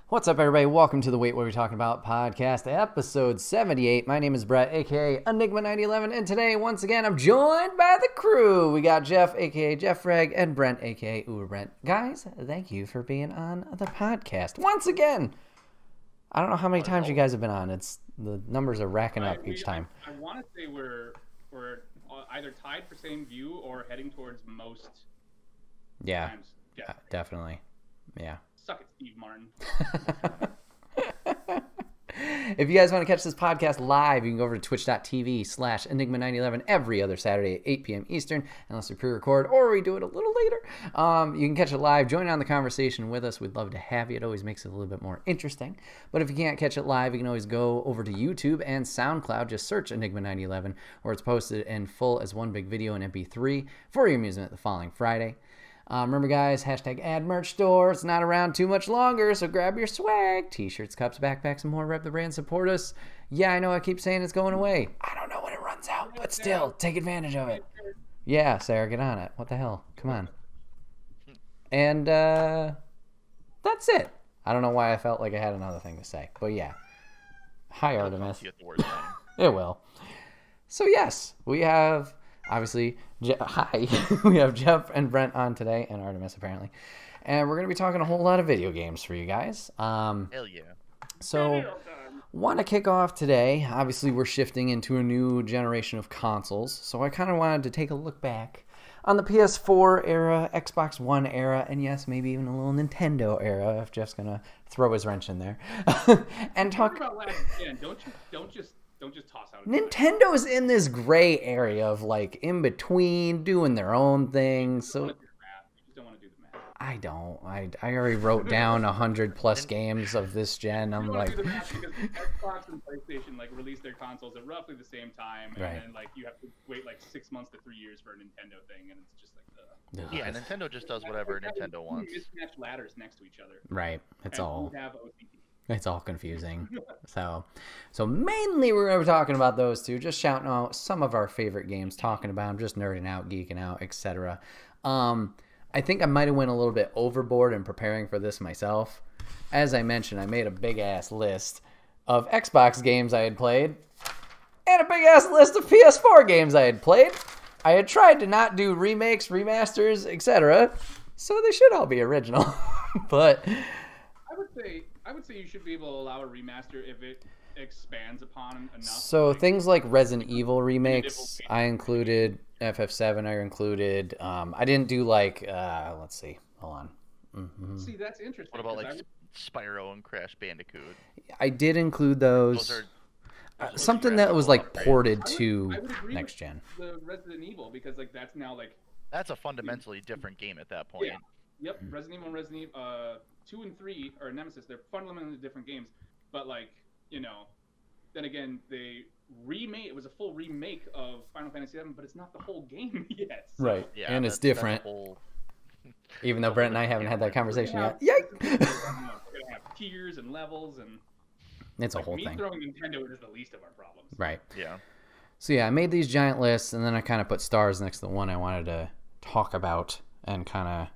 What's up, everybody? Welcome to the Wait What Are We Talking About podcast, episode 78. My name is Bret, a.k.a. Enigma9011, and today, once again, I'm joined by the crew. We got Jeff, a.k.a. Jeff Reg, and Brent, a.k.a. Uber Brent. Guys, thank you for being on the podcast. Once again! I don't know how many times you guys have been on. The numbers are racking up each time. I want to say we're either tied for same view or heading towards most times. Yeah, definitely. Yeah. Suck it, Steve Martin. If you guys want to catch this podcast live, you can go over to twitch.tv/Enigma9011 every other Saturday at 8 p.m. Eastern, unless we pre-record or we do it a little later. You can catch it live. Join on the conversation with us. We'd love to have you. It always makes it a little bit more interesting. But if you can't catch it live, you can always go over to YouTube and SoundCloud. Just search Enigma9011, where it's posted in full as one big video in MP3 for your amusement the following Friday. Remember, guys, hashtag ad merch store. It's not around too much longer, so grab your swag. T-shirts, cups, backpacks, and more. Rep the brand. Support us. Yeah, I know I keep saying it's going away. I don't know when it runs out, but still, take advantage of it. Yeah, Sarah, get on it. What the hell? Come on. And that's it. I don't know why I felt like I had another thing to say, but yeah. Hi, Artemis. It will. So, yes, we have... Obviously, hi, we have Jeff and Brent on today, and Artemis apparently, and we're going to be talking a whole lot of video games for you guys. Hell yeah. So, want to kick off today. Obviously, we're shifting into a new generation of consoles, so I kind of wanted to take a look back on the PS4 era, Xbox One era, and yes, maybe even a little Nintendo era, if Jeff's going to throw his wrench in there. And talk about last gen. Don't just toss out. Nintendo's in this gray area of like in between, doing their own thing. So you just don't want to do the math. I don't. I already wrote down 100+ games of this gen. I'm like, do the math because Xbox and PlayStation like release their consoles at roughly the same time, and then like you have to wait like 6 months to 3 years for a Nintendo thing, and it's just like yeah, Nintendo just does whatever Nintendo wants. Mismatched ladders next to each other. Right. It's all. Have OCD. It's all confusing. So mainly we're going to be talking about those two, just shouting out some of our favorite games, talking about them, just nerding out, geeking out, etc. I think I might have went a little bit overboard in preparing for this myself. As I mentioned, I made a big-ass list of Xbox games I had played and a big-ass list of PS4 games I had played. I had tried to not do remakes, remasters, etc., so they should all be original. But I would say you should be able to allow a remaster if it expands upon enough. So things like Resident Evil remakes, I included. FF7, I included. I didn't do like, let's see, hold on. Mm-hmm. See, that's interesting. What about like Spyro and Crash Bandicoot? I did include those. Something that was like ported to next gen. The Resident Evil, because like that's now like. That's a fundamentally different game at that point. Yeah. Yep, Resident Evil and Resident Evil 2 and 3 are Nemesis. They're fundamentally different games, but like, you know, then again, they remade. It was a full remake of Final Fantasy VII, but it's not the whole game yet. So. Right, yeah, and it's different. Even though Brent and I haven't had that conversation yet. Yikes! We're gonna have tiers and levels, and it's a whole thing. Throwing Nintendo is the least of our problems. Right. Yeah. So yeah, I made these giant lists, and then I kind of put stars next to the one I wanted to talk about, and kind of.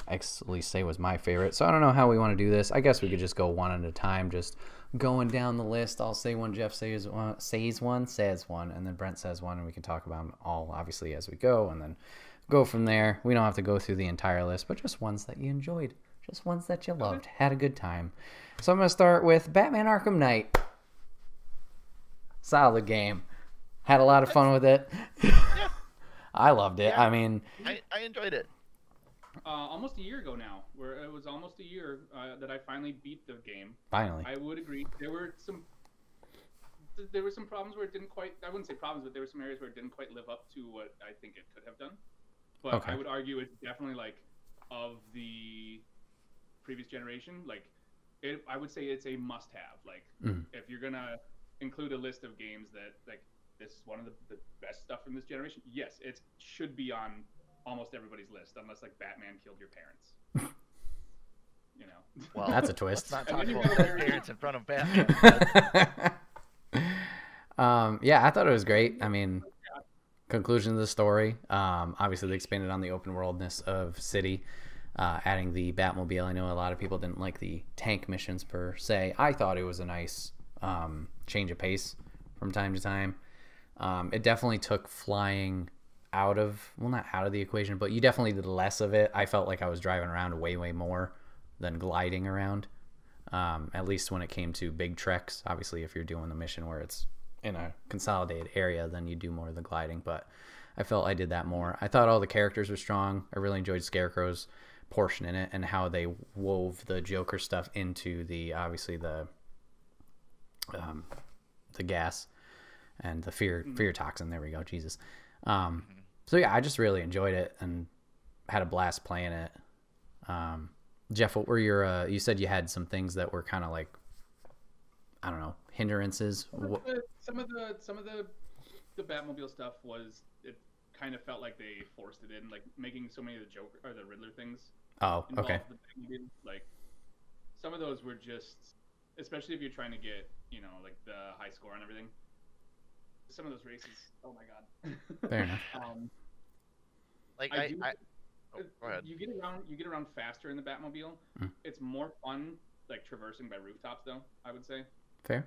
At least say was my favorite. So I don't know how we want to do this. I guess we could just go one at a time, just going down the list. I'll say one, Jeff says one, and then Brent says one, and we can talk about them all obviously as we go, and then go from there. We don't have to go through the entire list, but just ones that you enjoyed, just ones that you loved, had a good time. So I'm going to start with Batman Arkham Knight. Solid game. Had a lot of fun with it. Yeah. I loved it. Yeah. I mean, I enjoyed it. Almost a year ago now, where it was almost a year that I finally beat the game. Finally. I would agree. There were some problems where it didn't quite. I wouldn't say problems, but there were some areas where it didn't quite live up to what I think it could have done. But okay. I would argue it's definitely like of the previous generation. Like, I would say it's a must-have. Like, if you're gonna include a list of games that like this is one of the best stuff from this generation, yes, it should be on almost everybody's list, unless like Batman killed your parents. You know. Well, that's a twist. Let's not talk about their parents in front of Batman. Yeah, I thought it was great. I mean, conclusion of the story. Obviously, they expanded on the open worldness of City. adding the Batmobile. I know a lot of people didn't like the tank missions per se. I thought it was a nice change of pace from time to time. It definitely took flying out of, well, not out of the equation, but you definitely did less of it. I felt like I was driving around way more than gliding around, at least when it came to big treks. Obviously, if you're doing the mission where it's in a consolidated area, then you do more of the gliding, but I felt I did that more. I thought all the characters were strong. I really enjoyed Scarecrow's portion in it and how they wove the Joker stuff into the, obviously, the gas and the fear toxin. There we go. Jesus. So yeah, I just really enjoyed it and had a blast playing it. Jeff, what were your? You said you had some things that were kind of like, I don't know, hindrances. Some of the Batmobile stuff was, it kind of felt like they forced it in, like making so many of the Joker or the Riddler things. Oh, okay. Like some of those were just, especially if you're trying to get, you know, like the high score on everything. Some of those races, oh my god. Fair enough. Go ahead. You get around faster in the Batmobile. It's more fun, like traversing by rooftops, though. I would say. Fair.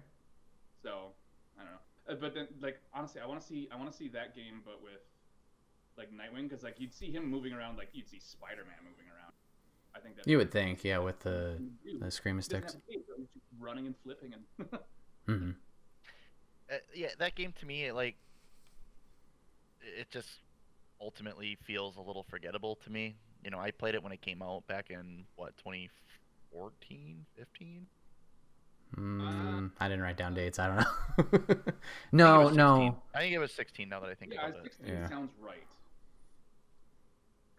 So I don't know, but then like honestly, I want to see that game, but with like Nightwing, because like you'd see him moving around, like you'd see Spider-Man moving around. I think that you would think, yeah, with the screaming sticks, running and flipping and. Mm-hmm. Yeah, that game to me, it just ultimately feels a little forgettable to me. You know, I played it when it came out back in, what, 2014, 15? I didn't write down dates. I don't know. No. I think it was 16 now that I think about 16 it. Yeah, 16 sounds right.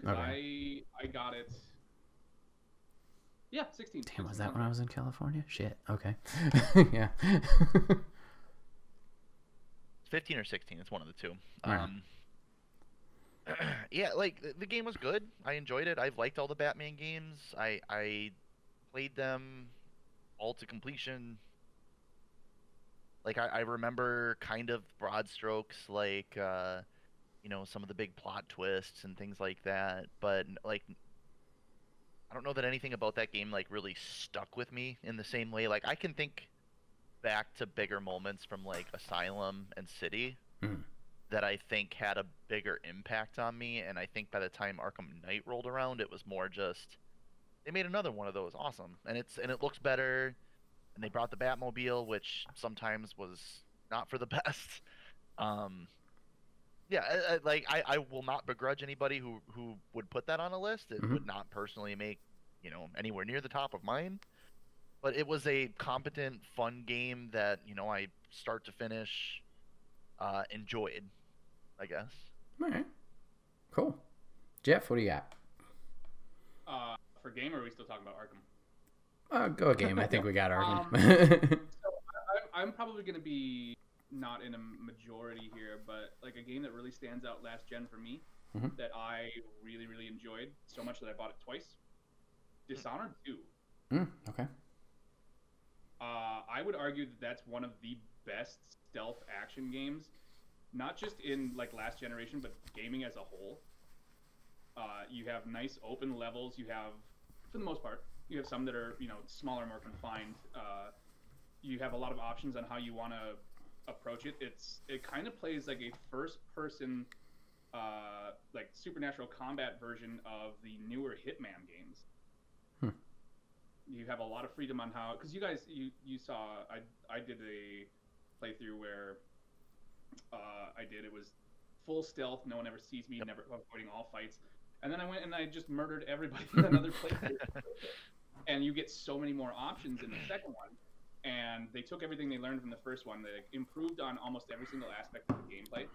Okay. I got it. Yeah, 16. Damn, was that when I was in California? Shit. Okay. Yeah. 15 or 16, it's one of the two. Right. Yeah, like the game was good. I enjoyed it. I've liked all the Batman games. I played them all to completion. Like I remember kind of broad strokes, like you know, some of the big plot twists and things like that. But like, I don't know that anything about that game like really stuck with me in the same way. Like I can think back to bigger moments from like Asylum and City that I think had a bigger impact on me, and I think by the time Arkham Knight rolled around, it was more just they made another one of those, awesome, and it looks better, and they brought the Batmobile, which sometimes was not for the best. Yeah, I will not begrudge anybody who would put that on a list. It would not personally make, you know, anywhere near the top of mine. But it was a competent, fun game that, you know, I start to finish enjoyed, I guess. All right. Cool. Jeff, what do you got? For game, or are we still talking about Arkham? Go game. I think we got Arkham. So I'm probably going to be not in a majority here, but like a game that really stands out last gen for me that I really, really enjoyed so much that I bought it twice. Dishonored 2. Okay. I would argue that that's one of the best stealth action games, not just in like last generation, but gaming as a whole. You have nice open levels. You have, for the most part, you have some that are, you know, smaller, more confined. You have a lot of options on how you want to approach it. It kind of plays like a first-person, like supernatural combat version of the newer Hitman games. You have a lot of freedom on how, because you guys, you saw, I did a playthrough where it was full stealth, no one ever sees me, never avoiding all fights, and then I went and I just murdered everybody in another playthrough. And you get so many more options in the second one, and they took everything they learned from the first one, they improved on almost every single aspect of the gameplay.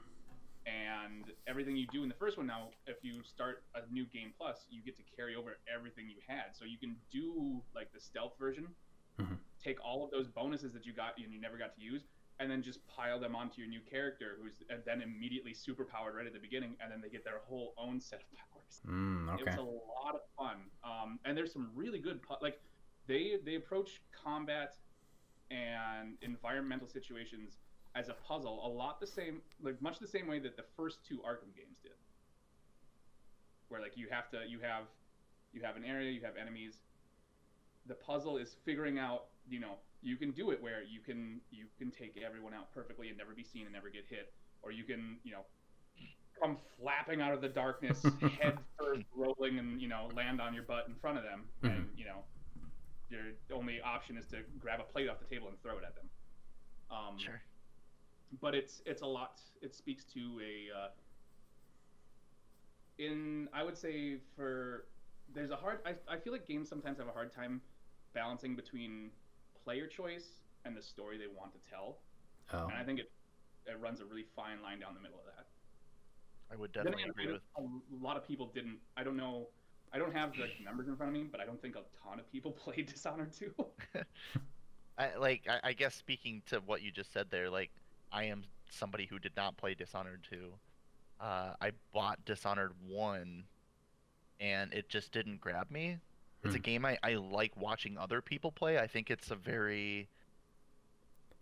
And everything you do in the first one now, if you start a new game plus, you get to carry over everything you had. So you can do like the stealth version, take all of those bonuses that you got and you never got to use, and then just pile them onto your new character, who's then immediately super powered right at the beginning, and then they get their whole own set of powers. Okay. It's a lot of fun, and there's some really good like they approach combat and environmental situations as a puzzle, a lot the same, like much the same way that the first two Arkham games did. Where like you have you have an area, you have enemies. The puzzle is figuring out, you know, you can do it where you can take everyone out perfectly and never be seen and never get hit, or you can, you know, come flapping out of the darkness, head first rolling, and, you know, land on your butt in front of them, and, you know, your only option is to grab a plate off the table and throw it at them. Sure. But it's a lot. It speaks to I would say there's a hard. I feel like games sometimes have a hard time balancing between player choice and the story they want to tell. Oh. And I think it runs a really fine line down the middle of that. I would definitely agree with. A lot of people didn't. I don't know. I don't have the numbers in front of me, but I don't think a ton of people played Dishonored 2. I guess speaking to what you just said there, like, I am somebody who did not play Dishonored 2. I bought Dishonored 1, and it just didn't grab me. It's a game I like watching other people play. I think it's a very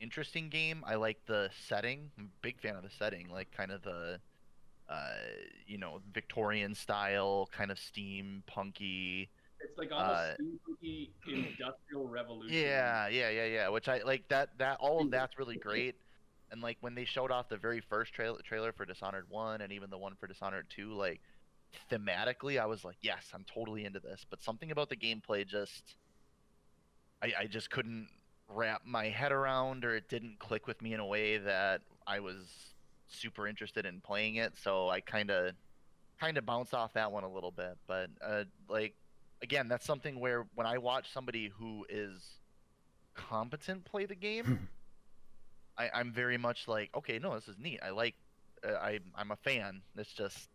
interesting game. I like the setting. I'm a big fan of the setting, like kind of the you know, Victorian style, kind of steampunky. It's like almost steampunky industrial revolution. Yeah. Which I like. That all of that's really great. And like when they showed off the very first trailer for Dishonored 1 and even the one for Dishonored 2, like thematically, I was like, yes, I'm totally into this. But something about the gameplay just, I just couldn't wrap my head around, or it didn't click with me in a way that I was super interested in playing it. So I kind of bounced off that one a little bit. But like, again, that's something where when I watch somebody who is competent play the game, I'm very much like, okay, no, this is neat. I like, I'm a fan. It's just,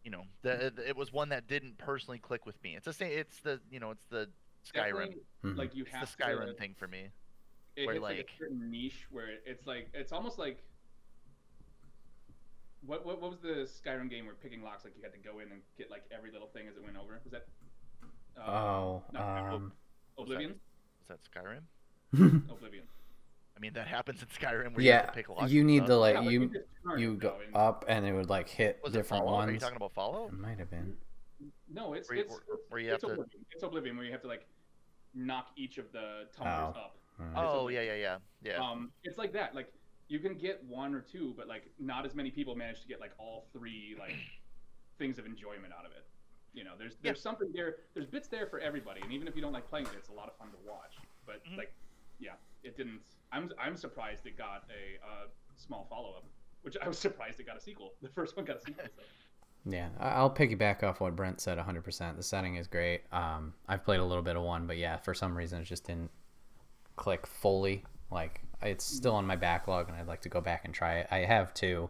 you know, it was one that didn't personally click with me. It's the same. It's the, you know, it's the Skyrim. Like you have it's the Skyrim thing for me. It where hits like a certain niche where it's like, it's almost like, what was the Skyrim game where picking locks, like you had to go in and get like every little thing as it went over? Was that? Oblivion. Was that Skyrim? Oblivion. I mean, that happens in Skyrim where you have to pick locks. You need to like, Yeah, you go up and it would like hit different ones. Are you talking about Fallout? It might have been. No, it's where you have to. Oblivion. It's Oblivion, where you have to like knock each of the tumblers up. Oh yeah. It's like that. Like you can get one or two, but like not as many people manage to get like all three like things of enjoyment out of it. You know, there's something there. There's bits there for everybody, and even if you don't like playing it, it's a lot of fun to watch. But like, yeah, it didn't. I'm surprised it got a small follow-up, which I was surprised it got a sequel. The first one got a sequel. So. Yeah, I'll piggyback off what Brent said 100%. The setting is great. I've played a little bit of one, but yeah, for some reason it just didn't click fully. Like, it's still on my backlog, and I'd like to go back and try it. I have two.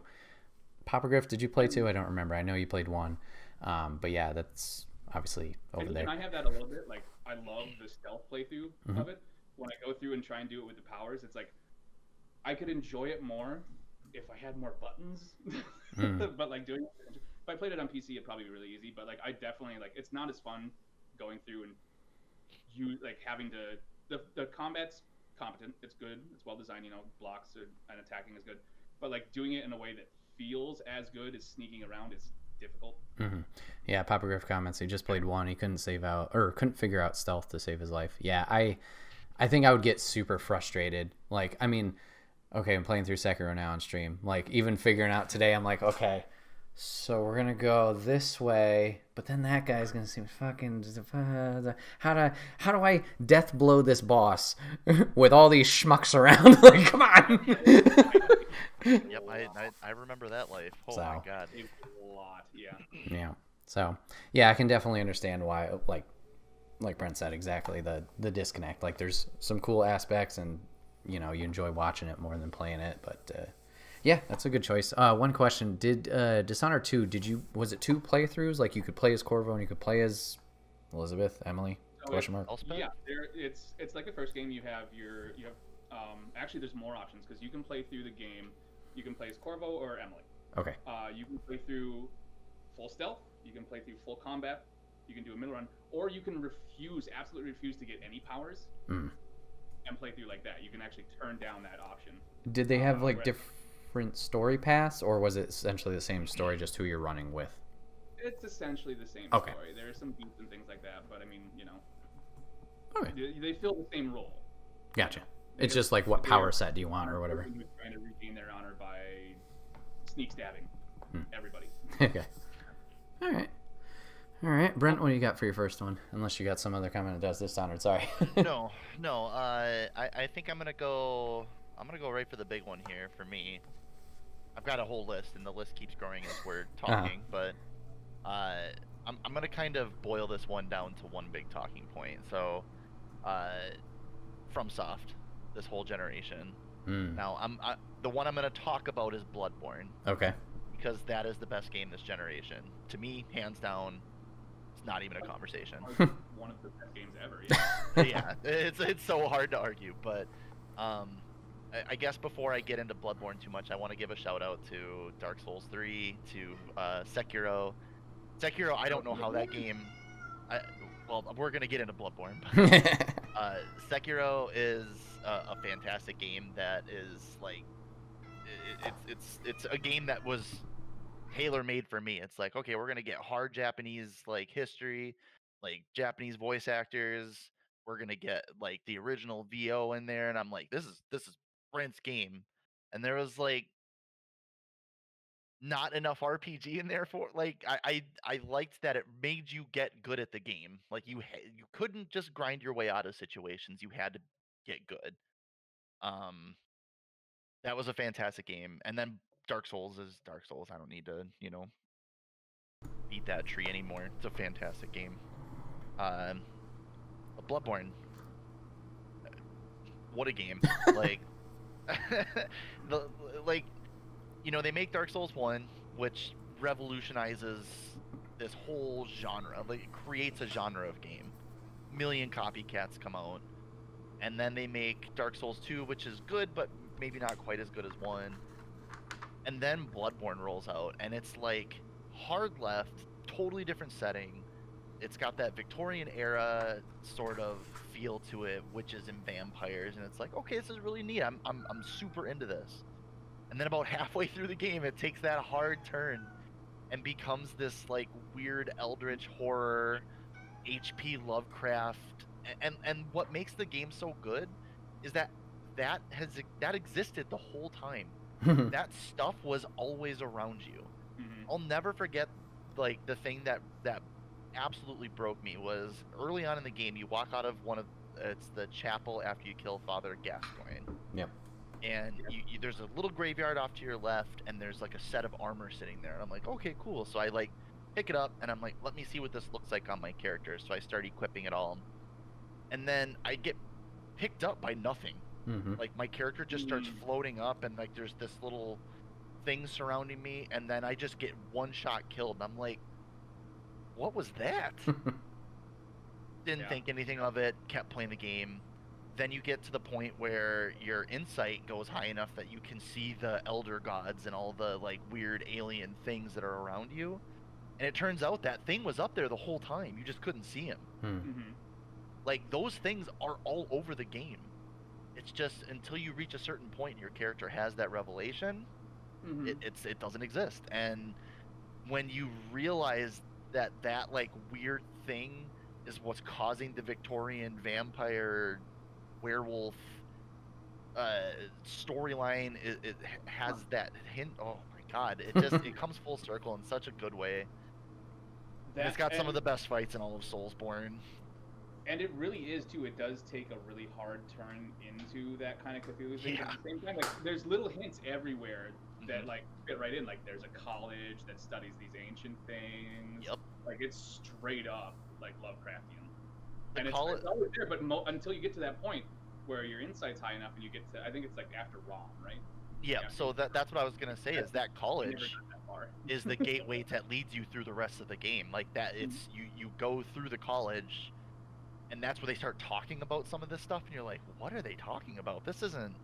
Poppergriff, did you play two? I don't remember. I know you played one. But yeah, that's obviously over there. And I have that a little bit. Like, I love the stealth playthrough of it. When I go through and try and do it with the powers, it's like I could enjoy it more if I had more buttons. But like doing it, if I played it on PC, it'd probably be really easy. But like I definitely like, it's not as fun going through and you like having to the combat's competent. It's good. It's well designed. You know, blocks and attacking is good. But like doing it in a way that feels as good as sneaking around is difficult. Yeah, Poppergriff comments he just played one. He couldn't couldn't figure out stealth to save his life. Yeah, I think I would get super frustrated. Like, I mean, okay, I'm playing through Sekiro now on stream. Like, even figuring out today, I'm like, okay, so we're gonna go this way, but then that guy's gonna see me fucking. How do I death blow this boss with all these schmucks around? Like, come on. Yep, I remember that life. Oh my god, a lot. Yeah. So yeah, I can definitely understand why. Like Brent said, exactly the disconnect. Like, there's some cool aspects, and you know, you enjoy watching it more than playing it. But yeah, that's a good choice. One question: did Dishonored 2? Was it 2 playthroughs? Like, you could play as Corvo and you could play as Elizabeth, Emily? Question mark. Yeah, it's like the first game. You have actually there's more options because you can play through the game. You can play as Corvo or Emily. Okay. You can play through full stealth. You can play through full combat. You can do a middle run, or you can absolutely refuse to get any powers, and play through like that. You can actually turn down that option. Did they have like different story paths, or was it essentially the same story, just who you're running with? It's essentially the same Okay. story. There are some beats and things like that, but I mean, Okay. they fill the same role. Gotcha. It's just like what power set do you want or whatever. Who's trying to regain their honor by sneak stabbing everybody. Okay. All right, Brent, what do you got for your first one? Unless you got some other comment that does Dishonored. Sorry. No. I think I'm gonna go right for the big one here for me. I've got a whole list, and the list keeps growing as we're talking. But I'm gonna kind of boil this one down to one big talking point. So, FromSoft, this whole generation. Now, the one I'm gonna talk about is Bloodborne. Okay. Because that is the best game this generation. To me, hands down. Not even a conversation. One of the best games ever. Yeah, it's so hard to argue. But I guess before I get into Bloodborne too much, I want to give a shout out to Dark Souls 3, to Sekiro. Sekiro, I don't know how that game. Well, we're gonna get into Bloodborne. But, Sekiro is a fantastic game that is like, it's a game that was tailor-made for me. It's like, okay, we're gonna get hard Japanese like history, like Japanese voice actors. We're gonna get like the original VO in there, and I'm like, this is Brent's game. And there was like not enough RPG in there for like I liked that it made you get good at the game. Like you couldn't just grind your way out of situations. You had to get good. That was a fantastic game. And then Dark Souls is Dark Souls. I don't need to, beat that tree anymore. It's a fantastic game. Bloodborne. What a game. Like, they make Dark Souls 1, which revolutionizes this whole genre. Like, it creates a genre of game. Million copycats come out. And then they make Dark Souls 2, which is good, but maybe not quite as good as 1. And then Bloodborne rolls out, and it's like hard left, totally different setting. It's got that Victorian era sort of feel to it, witches and vampires, and it's like, okay, this is really neat. I'm super into this. And then about halfway through the game, it takes that hard turn and becomes this like weird eldritch horror, H.P. Lovecraft. And what makes the game so good is that existed the whole time. That stuff was always around you. I'll never forget, like, the thing that absolutely broke me was early on in the game. You walk out of it's the chapel after you kill Father Gascoigne. Yep. And there's a little graveyard off to your left, and there's like a set of armor sitting there. And I'm like, okay, cool. So I like pick it up, and I'm like, let me see what this looks like on my character. So I start equipping it all, and then I get picked up by nothing. Like my character just starts floating up, and like there's this little thing surrounding me, and then I just get one shot killed, and I'm like, what was that? Didn't think anything of it, kept playing the game. Then you get to the point where your insight goes high enough that you can see the elder gods and all the like weird alien things that are around you, and it turns out that thing was up there the whole time. You just couldn't see him. Like, those things are all over the game. It's just until you reach a certain point and your character has that revelation, it doesn't exist. And when you realize that like weird thing is what's causing the Victorian vampire werewolf storyline, it has that hint. Oh my god, it comes full circle in such a good way. It's got some of the best fights in all of Soulsborne. And it really is too. It does take a really hard turn into that kind of Cthulhu thing. At the same time, like, there's little hints everywhere that like fit right in. Like, there's a college that studies these ancient things. Yep. Like, it's straight up like Lovecraftian. And it's always there, but until you get to that point where your insight's high enough, and you get to, I think it's like after Rom, right? Yeah. So that's what I was gonna say. Is that college is the gateway that leads you through the rest of the game. Like that, it's you go through the college. And that's where they start talking about some of this stuff, and you're like, "What are they talking about? This doesn't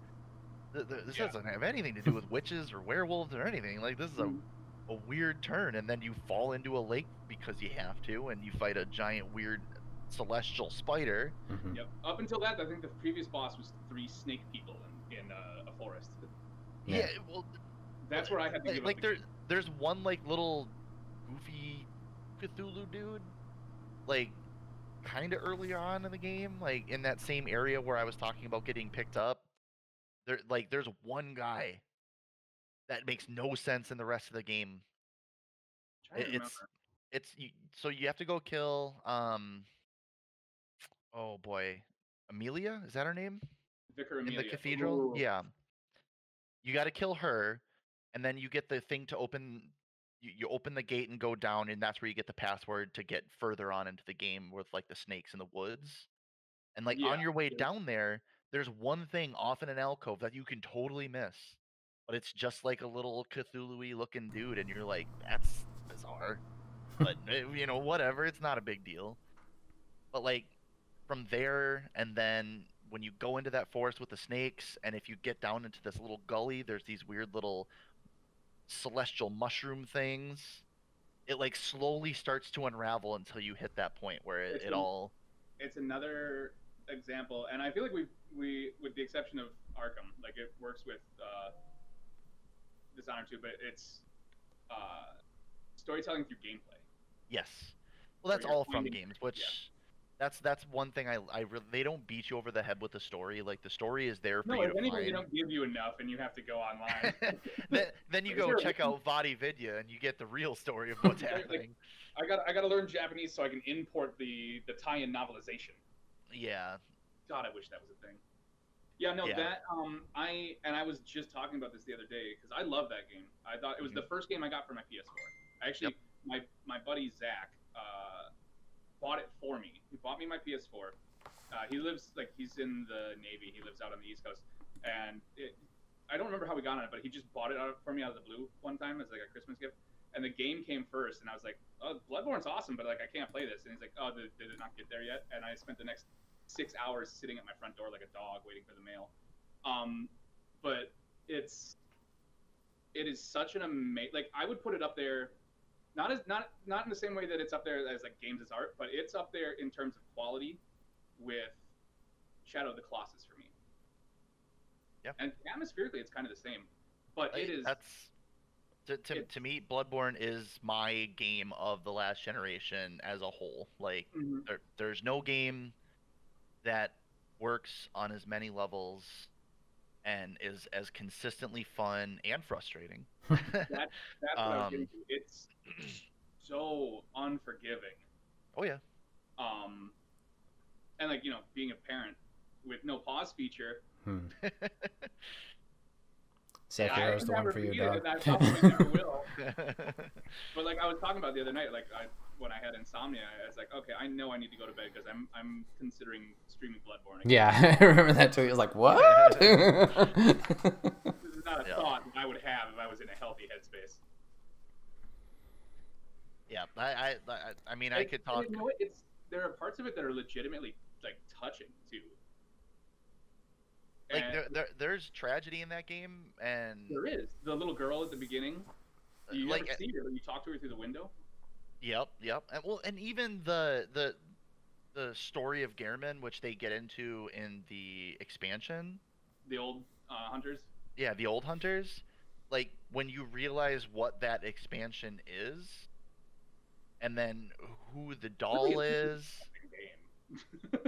have anything to do with witches or werewolves or anything. Like, this is a weird turn." And then you fall into a lake because you have to, and you fight a giant weird celestial spider. Yep. Up until that, I think the previous boss was 3 snake people in a forest. Yeah. Well, that's where I had to give like there's one like little goofy Cthulhu dude, like kind of early on in the game, like in that same area where I was talking about getting picked up. There's one guy that makes no sense in the rest of the game. So you have to go kill oh boy, Amelia, is that her name? Vicar In the Amelia. cathedral? Ooh. Yeah. You got to kill her, and then you get the thing to open. You open the gate and go down, and that's where you get the password to get further on into the game with like the snakes in the woods. And like on your way down there, there's one thing off in an alcove that you can totally miss, but it's just like a little Cthulhu-y looking dude, and you're like, that's bizarre. But you know, whatever, it's not a big deal. But like from there, and then when you go into that forest with the snakes, and if you get down into this little gully, there's these weird little celestial mushroom things. It like slowly starts to unravel until you hit that point where it all. It's another example, and I feel like we with the exception of Arkham, like it works with Dishonored 2, but it's storytelling through gameplay. Yes, well, that's all from games, which that's one thing they don't beat you over the head with the story. Like the story is there for you to find. They don't give you enough, and you have to go online. then you go check out VaatiVidya, and you get the real story of what's happening. Like, I gotta learn Japanese so I can import the tie-in novelization. Yeah. God, I wish that was a thing. Yeah, no, that I was just talking about this the other day because I love that game. I thought it was the first game I got for my PS4. I actually, my buddy Zach bought it for me. He bought me my PS4. He's in the Navy. He lives out on the East Coast, and I don't remember how we got on it, but he just bought it for me out of the blue one time as like a Christmas gift. And the game came first, and I was like, "Oh, Bloodborne's awesome, but like I can't play this." And he's like, "Oh, did it not get there yet?" And I spent the next 6 hours sitting at my front door like a dog waiting for the mail. But it is such an amazing. Like I would put it up there, not in the same way that it's up there as like games as art, but it's up there in terms of quality with Shadow of the Colossus for me. Yeah. And atmospherically, it's kind of the same, but it is. To me, Bloodborne is my game of the last generation as a whole. Like, there's no game that works on as many levels and is as consistently fun and frustrating. That's what I was getting to. It's so unforgiving. Oh yeah. And like, being a parent with no pause feature. Sekiro's the one for you, dog. I probably never will. But like I was talking about the other night, like when I had insomnia, I was like, okay, I know I need to go to bed because I'm considering streaming Bloodborne again. Yeah, I remember that too. He was like, what? This is not a thought that I would have if I was in a healthy headspace. Yeah, I mean, I could talk. There are parts of it that are legitimately like touching too. Like there's tragedy in that game, and there is the little girl at the beginning. You like never see her. You talk to her through the window. Yep. And even the story of Gehrman, which they get into in the expansion. The old hunters. Yeah, the old hunters. Like when you realize what that expansion is, and then who the doll is.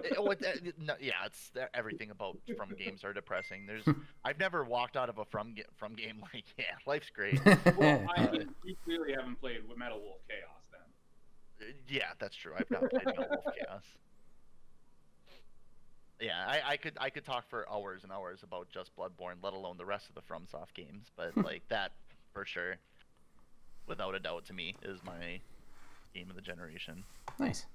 It's everything about From games are depressing. I've never walked out of a From game like, yeah, life's great. Well, you clearly haven't played with Metal Wolf Chaos then. Yeah, that's true. I've not played Metal Wolf Chaos. Yeah, I could talk for hours and hours about just Bloodborne, let alone the rest of the FromSoft games. But like that, for sure, without a doubt, to me, is my game of the generation. Nice.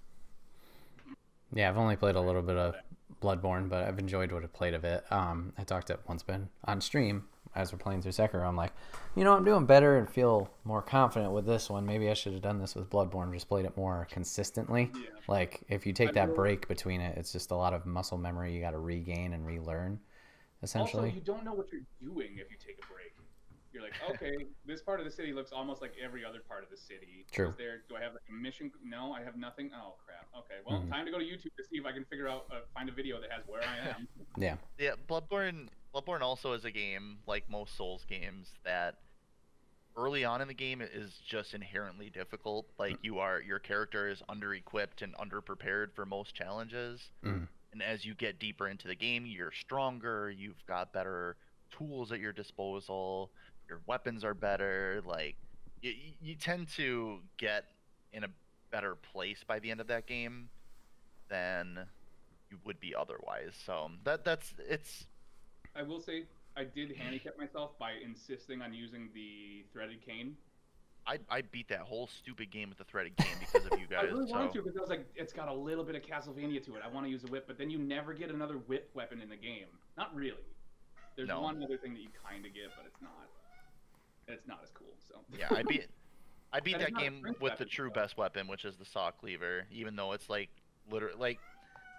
Yeah, I've only played a little bit of Bloodborne, but I've enjoyed what I played of it. I talked it once been on stream as we're playing through Sekiro. I'm like, I'm doing better and feel more confident with this one. Maybe I should have done this with Bloodborne, just played it more consistently. Yeah. Like, if you take that break between it, it's just a lot of muscle memory you got to regain and relearn, essentially. Also, you don't know what you're doing if you take a break. You're like, okay, this part of the city looks almost like every other part of the city. True. Do I have like a mission? No, I have nothing. Oh, crap. Okay, well, time to go to YouTube to see if I can find a video that has where I am. Yeah. Yeah, Bloodborne also is a game, like most Souls games, that early on in the game is just inherently difficult. Like your character is under-equipped and under-prepared for most challenges. And as you get deeper into the game, you're stronger, you've got better tools at your disposal, your weapons are better. Like you tend to get in a better place by the end of that game than you would be otherwise. So it's. I will say I did handicap myself by insisting on using the threaded cane. I beat that whole stupid game with the threaded cane because of you guys. I really wanted to, because I was like, it's got a little bit of Castlevania to it. I want to use a whip, but then you never get another whip weapon in the game. Not really. There's one other thing that you kind of get, but it's not. It's not as cool. So yeah, I beat that game with the true best weapon, which is the saw cleaver. Even though it's like literally like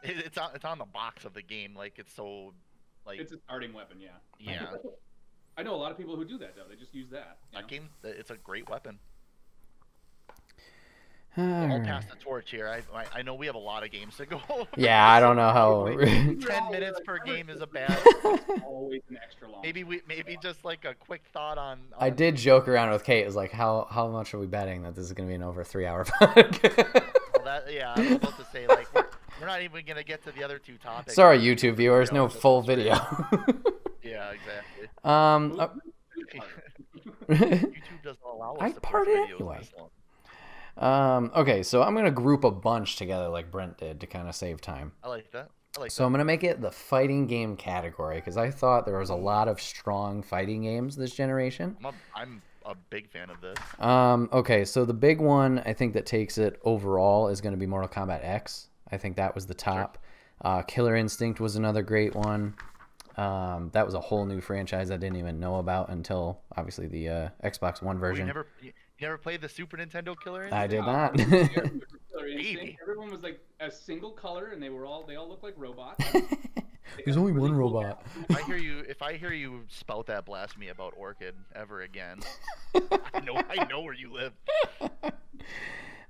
it's on the box of the game. Like it's so like it's a starting weapon. Yeah. Yeah. I know a lot of people who do that though. They just use that. That game, it's a great weapon. I'll pass the torch here. I know we have a lot of games to go over. Yeah, I don't know how. 10 minutes per game is a bad. Always an extra long. Maybe just like a quick thought on. I did joke around with Kate. It was like, how much are we betting that this is going to be an over 3-hour podcast? Well, I was about to say like we're not even going to get to the other two topics. Sorry, YouTube viewers, no full video. Yeah, exactly. YouTube doesn't allow us to post videos anyway. this long. Okay, so I'm gonna group a bunch together like Brent did to kind of save time. I like that. So I'm gonna make it the fighting game category because I thought there was a lot of strong fighting games this generation. I'm a big fan of this. Okay, so the big one I think that takes it overall is gonna be Mortal Kombat X. I think that was the top. Sure. Killer Instinct was another great one. That was a whole new franchise I didn't even know about until obviously the Xbox One version. You never played the Super Nintendo Killer Instinct? I did not. Everyone was like a single color, and they all looked like robots. There's only one robot. If I hear you spout that blasphemy about Orchid ever again, I know where you live.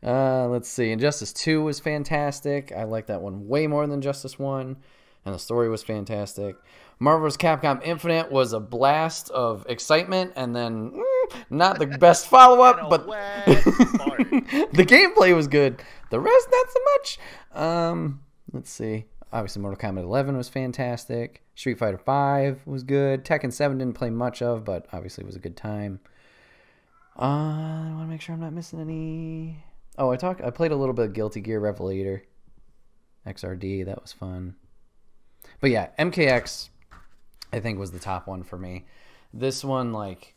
Let's see. Injustice 2 was fantastic. I like that one way more than Injustice 1, and the story was fantastic. Marvel vs. Capcom Infinite was a blast of excitement, and then not the best follow-up, but the gameplay was good. The rest, not so much. Let's see. Obviously, Mortal Kombat 11 was fantastic. Street Fighter 5 was good. Tekken 7 didn't play much of, but obviously was a good time. I want to make sure I'm not missing any. Oh, I played a little bit of Guilty Gear Revelator. XRD, that was fun. But yeah, MKX, I think, was the top one for me. This one, like,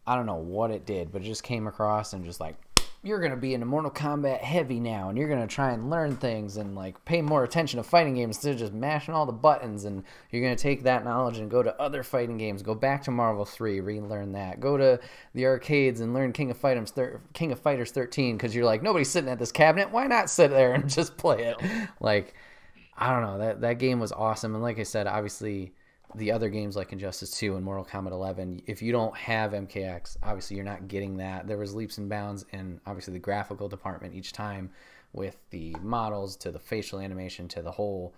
I don't know what it did, but it just came across and just like, you're going to be into Mortal Kombat heavy now, and you're going to try and learn things and like pay more attention to fighting games instead of just mashing all the buttons, and you're going to take that knowledge and go to other fighting games, go back to Marvel 3, relearn that, go to the arcades and learn King of Fighters 13, because you're like, nobody's sitting at this cabinet, why not sit there and just play it? Like, I don't know, that game was awesome. And like I said, obviously the other games like Injustice 2 and Mortal Kombat 11, if you don't have MKX, obviously you're not getting that. There was leaps and bounds in obviously the graphical department each time, with the models to the facial animation to the whole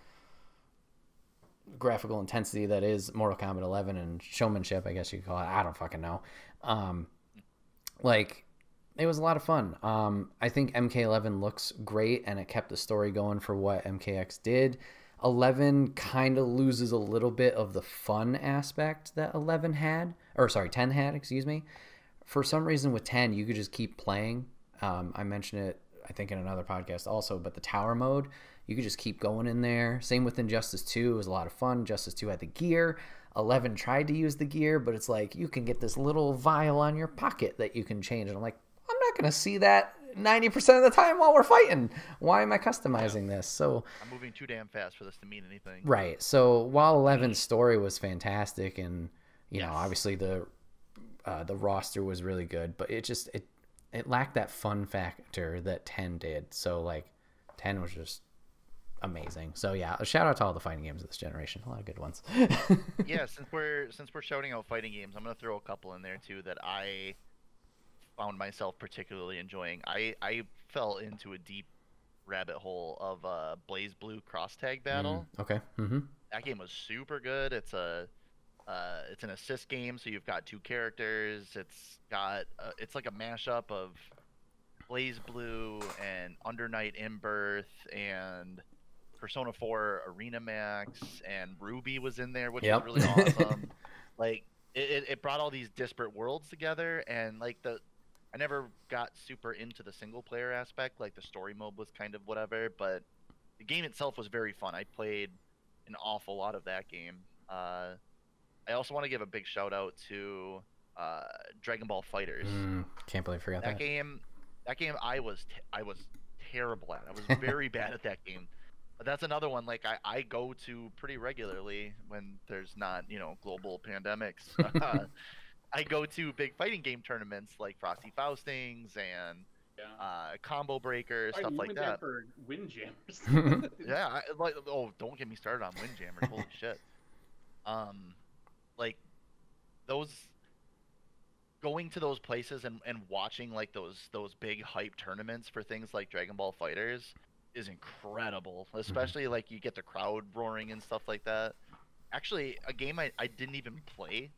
graphical intensity that is Mortal Kombat 11 and showmanship, I guess you could call it. I don't fucking know. Like, it was a lot of fun. I think MK11 looks great, and it kept the story going for what MKX did. 11 kind of loses a little bit of the fun aspect that 10 had, excuse me. For some reason with 10, you could just keep playing. I mentioned it, I think, in another podcast also, but the tower mode, you could just keep going in there. Same with Injustice 2. It was a lot of fun. Justice 2 had the gear. 11 tried to use the gear, but it's like, you can get this little vial on your pocket that you can change. And I'm like, I'm not going to see that 90% of the time while we're fighting. Why am I customizing this? So I'm moving too damn fast for this to mean anything. Right. So while 11's story was fantastic, and you know, obviously the roster was really good, but it lacked that fun factor that 10 did. So like 10 was just amazing. So yeah, a shout out to all the fighting games of this generation. A lot of good ones. Yeah, since we're shouting out fighting games, I'm gonna throw a couple in there too that I found myself particularly enjoying. I fell into a deep rabbit hole of Blaze Blue Cross Tag Battle. Okay. Mm-hmm. That game was super good. It's a It's an assist game, so you've got two characters. It's like a mashup of Blaze Blue and Under Night in Birth and Persona 4 Arena Max, and Ruby was in there, which was really awesome. Like it brought all these disparate worlds together, and like I never got super into the single player aspect. Like the story mode was kind of whatever, but the game itself was very fun. I played an awful lot of that game. I also want to give a big shout out to Dragon Ball Fighters. Can't believe I forgot that game. That game I was terrible at. I was very bad at that game. But that's another one like I go to pretty regularly when there's not, global pandemics. I go to big fighting game tournaments like Frosty Faustings and Combo Breaker, stuff like that. For Windjammers. Yeah, don't get me started on Windjammers. Holy shit. Like those going to those places and watching like those big hype tournaments for things like Dragon Ball Fighters is incredible, especially like you get the crowd roaring and stuff like that. Actually, a game I didn't even play,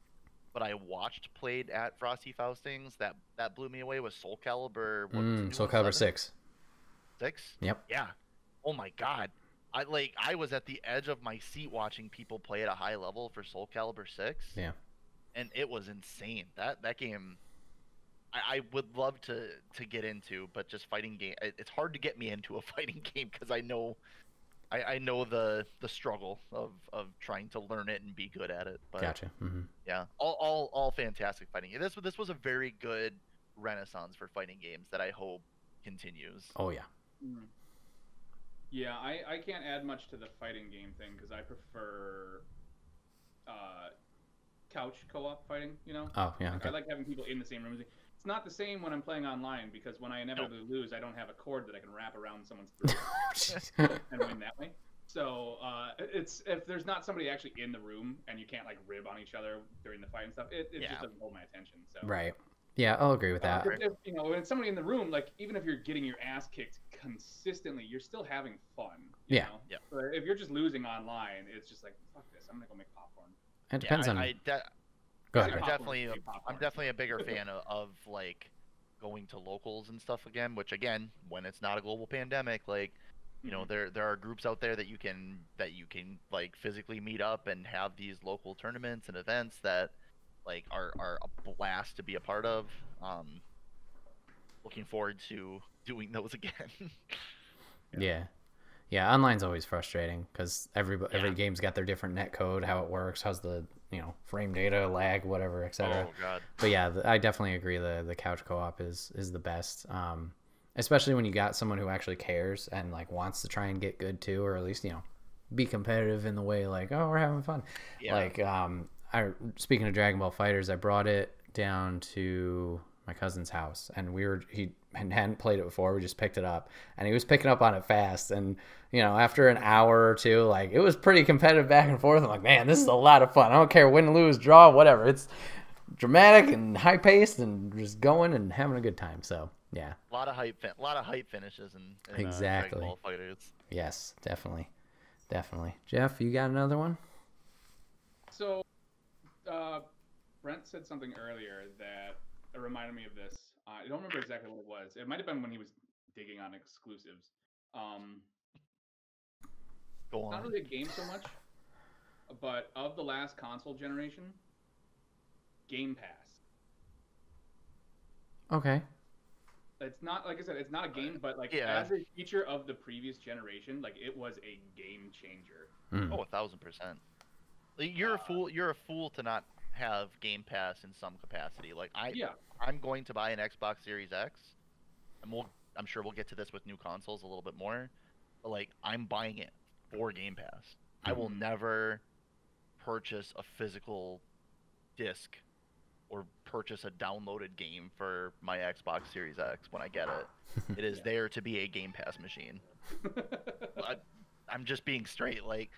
but I watched played at Frosty Faustings that blew me away was Soul Calibur. Soul Calibur 6. 6? Yep. Yeah. Oh my god. I was at the edge of my seat watching people play at a high level for Soul Calibur 6. Yeah. And it was insane. That game I would love to get into, but just fighting game, it's hard to get me into a fighting game because I know the struggle of trying to learn it and be good at it. But gotcha. Yeah, all fantastic fighting. This was a very good renaissance for fighting games that I hope continues. Oh yeah. Yeah, I can't add much to the fighting game thing because I prefer couch co-op fighting. Oh yeah. Okay. I like having people in the same room. It's not the same when I'm playing online because when I inevitably lose, I don't have a cord that I can wrap around someone's throat and win that way. So it's if there's not somebody actually in the room and you can't like rib on each other during the fight and stuff, it just doesn't hold my attention. So right. Yeah, I'll agree with that. If, when it's somebody in the room, like even if you're getting your ass kicked consistently, you're still having fun. You know? Yeah. But if you're just losing online, it's just like fuck this. I'm gonna go make popcorn. It depends on. Go ahead. I'm definitely a bigger fan of like going to locals and stuff again. Which again, when it's not a global pandemic, like there are groups out there that you can like physically meet up and have these local tournaments and events that like are a blast to be a part of. Looking forward to doing those again. Yeah, online's always frustrating because every game's got their different net code, how it works, how's the frame data, lag, whatever, etc. Oh god. But yeah, I definitely agree. The couch co-op is the best, especially when you got someone who actually cares and like wants to try and get good too, or at least be competitive in the way like, oh, we're having fun. Yeah. Like speaking of Dragon Ball Fighters, I brought it down to my cousin's house, and he hadn't played it before. We just picked it up, and he was picking up on it fast. And after an hour or two, like it was pretty competitive back and forth. I'm like, man, this is a lot of fun. I don't care win, lose, draw, whatever. It's dramatic and high paced, and just going and having a good time. So yeah, a lot of hype finishes in exactly. Dragon Ball Fighters. Yes, definitely. Jeff, you got another one? So, Brent said something earlier that reminded me of this. I don't remember exactly what it was. It might have been when he was digging on exclusives. Go on. Not really a game so much, but of the last console generation, Game Pass. Okay. It's not, like I said, it's not a game, but like as a feature of the previous generation, like it was a game changer. Oh, 1,000%. You're a fool to not have Game Pass in some capacity. Like I'm going to buy an Xbox Series X, and I'm sure we'll get to this with new consoles a little bit more. But like I'm buying it for Game Pass. I will never purchase a physical disc or purchase a downloaded game for my Xbox Series X when I get it. It is there to be a Game Pass machine. I'm just being straight. Like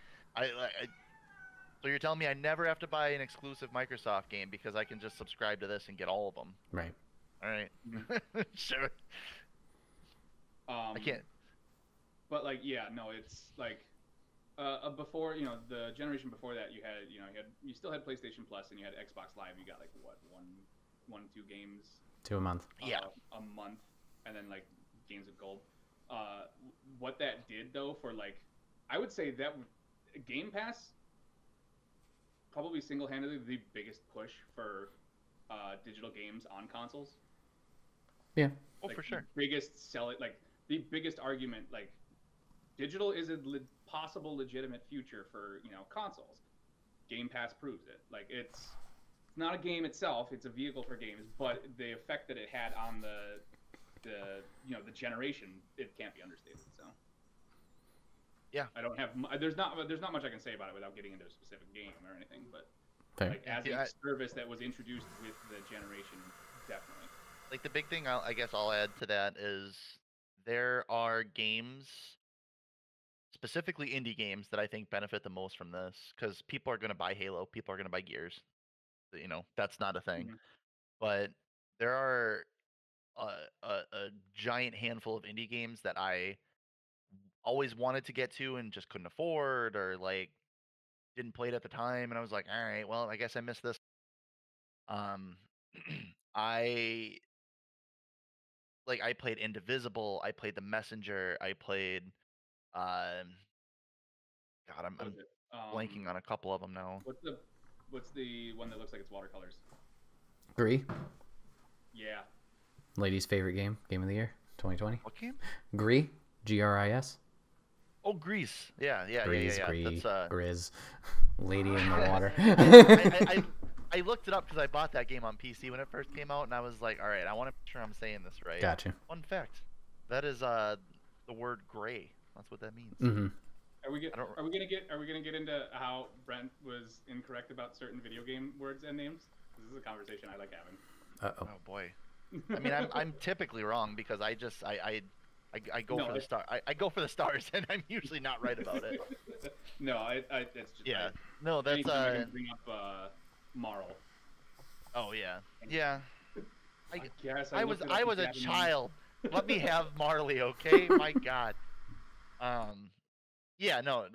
so you're telling me I never have to buy an exclusive Microsoft game because I can just subscribe to this and get all of them? Right. All right. Sure. I can't. But like, yeah, no, it's like before, the generation before that, you still had PlayStation Plus and you had Xbox Live. You got like what, two games 2 a month. a month, and then like games of gold. What that did though for like, I would say that Game Pass probably single-handedly the biggest push for digital games on consoles. Yeah. Oh, like, for sure. The biggest argument, like, digital is a possible legitimate future for consoles. Game Pass proves it. Like, it's not a game itself; it's a vehicle for games, but the effect that it had on the generation, it can't be understated. So, yeah, I don't have. There's not much I can say about it without getting into a specific game or anything. But like, as a service that was introduced with the generation, definitely. Like, the big thing I guess I'll add to that is there are games, specifically indie games, that I think benefit the most from this, because people are going to buy Halo, people are going to buy Gears. That's not a thing. Mm-hmm. But there are a giant handful of indie games that I always wanted to get to and just couldn't afford, or like didn't play it at the time, and I was like, all right, well, I guess I missed this. I played Indivisible, I played The Messenger, I played God, I'm blanking on a couple of them now. What's the one that looks like it's watercolors? Gris. Yeah. Ladies' favorite game of the year, 2020. What game? Gris, Gris. Oh, Grease. Yeah. Gris. That's Grizz. Lady in the water. I looked it up because I bought that game on PC when it first came out, and I was like, all right, I want to make sure I'm saying this right. Gotcha. Fun fact: that is the word gray. That's what that means. Mm-hmm. Are we gonna get into how Brent was incorrect about certain video game words and names? This is a conversation I like having. Oh boy. I mean, I'm typically wrong because I go for the star. I go for the stars, and I'm usually not right about it. No, it's just no, that's I can bring up Marl. Oh yeah. I was a child. Let me have Marley, okay? My God. Yeah, no.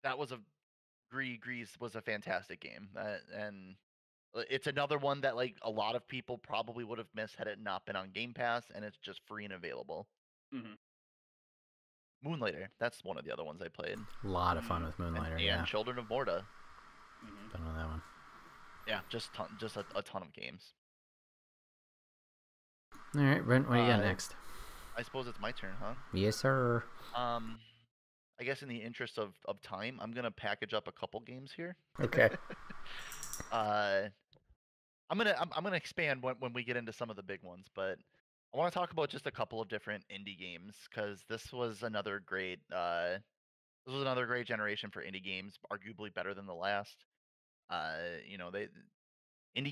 That was Grease was a fantastic game, and it's another one that like a lot of people probably would have missed had it not been on Game Pass, and it's just free and available. Mm-hmm. Moonlighter, that's one of the other ones I played. A lot of fun with Moonlighter, and Children of Morta. Don't know that one. Yeah, just a ton of games. All right, Brent, what do you got next? I suppose it's my turn, huh? Yes, sir. I guess in the interest of time, I'm gonna package up a couple games here. Okay. I'm gonna expand when we get into some of the big ones, but I want to talk about just a couple of different indie games because this was another great generation for indie games, arguably better than the last. Indie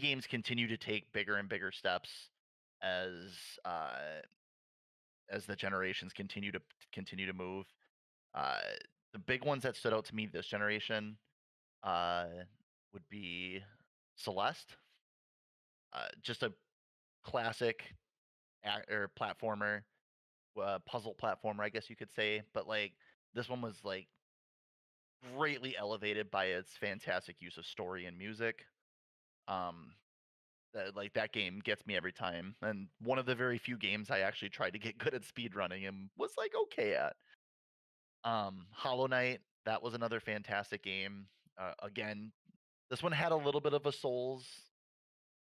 games continue to take bigger and bigger steps as the generations continue to move. The big ones that stood out to me this generation would be Celeste, just a classic platformer, puzzle platformer, I guess you could say. But like this one was like greatly elevated by its fantastic use of story and music. That game gets me every time, and one of the very few games I actually tried to get good at speedrunning and was like okay at. Hollow Knight, that was another fantastic game. Again, this one had a little bit of a Souls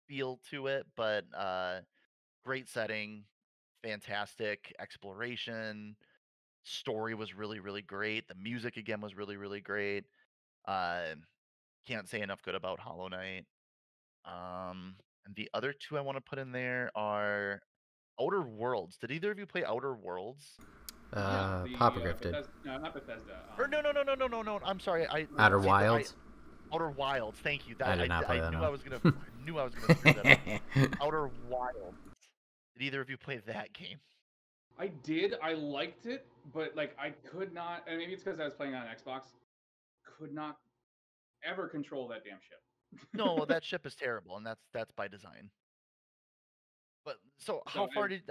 feel to it, but great setting, fantastic exploration. Story was really, really great. The music again was really, really great. Can't say enough good about Hollow Knight. And the other two I want to put in there are Outer Worlds. Did either of you play Outer Worlds? Poppergriff did. No, not Bethesda. No. I'm sorry. Outer Wilds. Outer Wilds. Thank you. I did not play that. I knew I was gonna screw that up. Outer Wilds. Did either of you play that game? I did. I liked it, but like I could not. And maybe it's because I was playing on Xbox. Could not ever control that damn ship. No, that ship is terrible, and that's by design. But how far did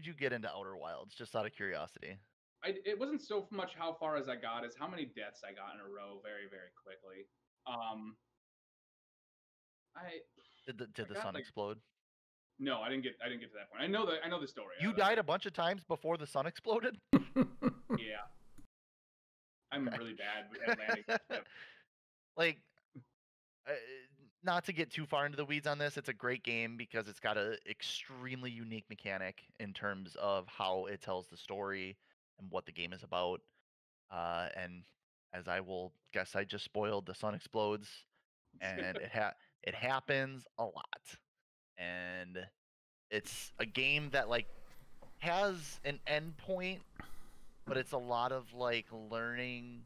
you get into Outer Wilds? Just out of curiosity. it wasn't so much how far as I got as how many deaths I got in a row very, very quickly. Did the sun explode? No, I didn't get to that point. I know the story. You died a bunch of times before the sun exploded? Yeah. I'm really bad at landing. Like, not to get too far into the weeds on this, it's a great game because it's got an extremely unique mechanic in terms of how it tells the story and what the game is about. And as I will guess, I just spoiled, the sun explodes, and it happens a lot. And it's a game that like has an end point, but it's a lot of like learning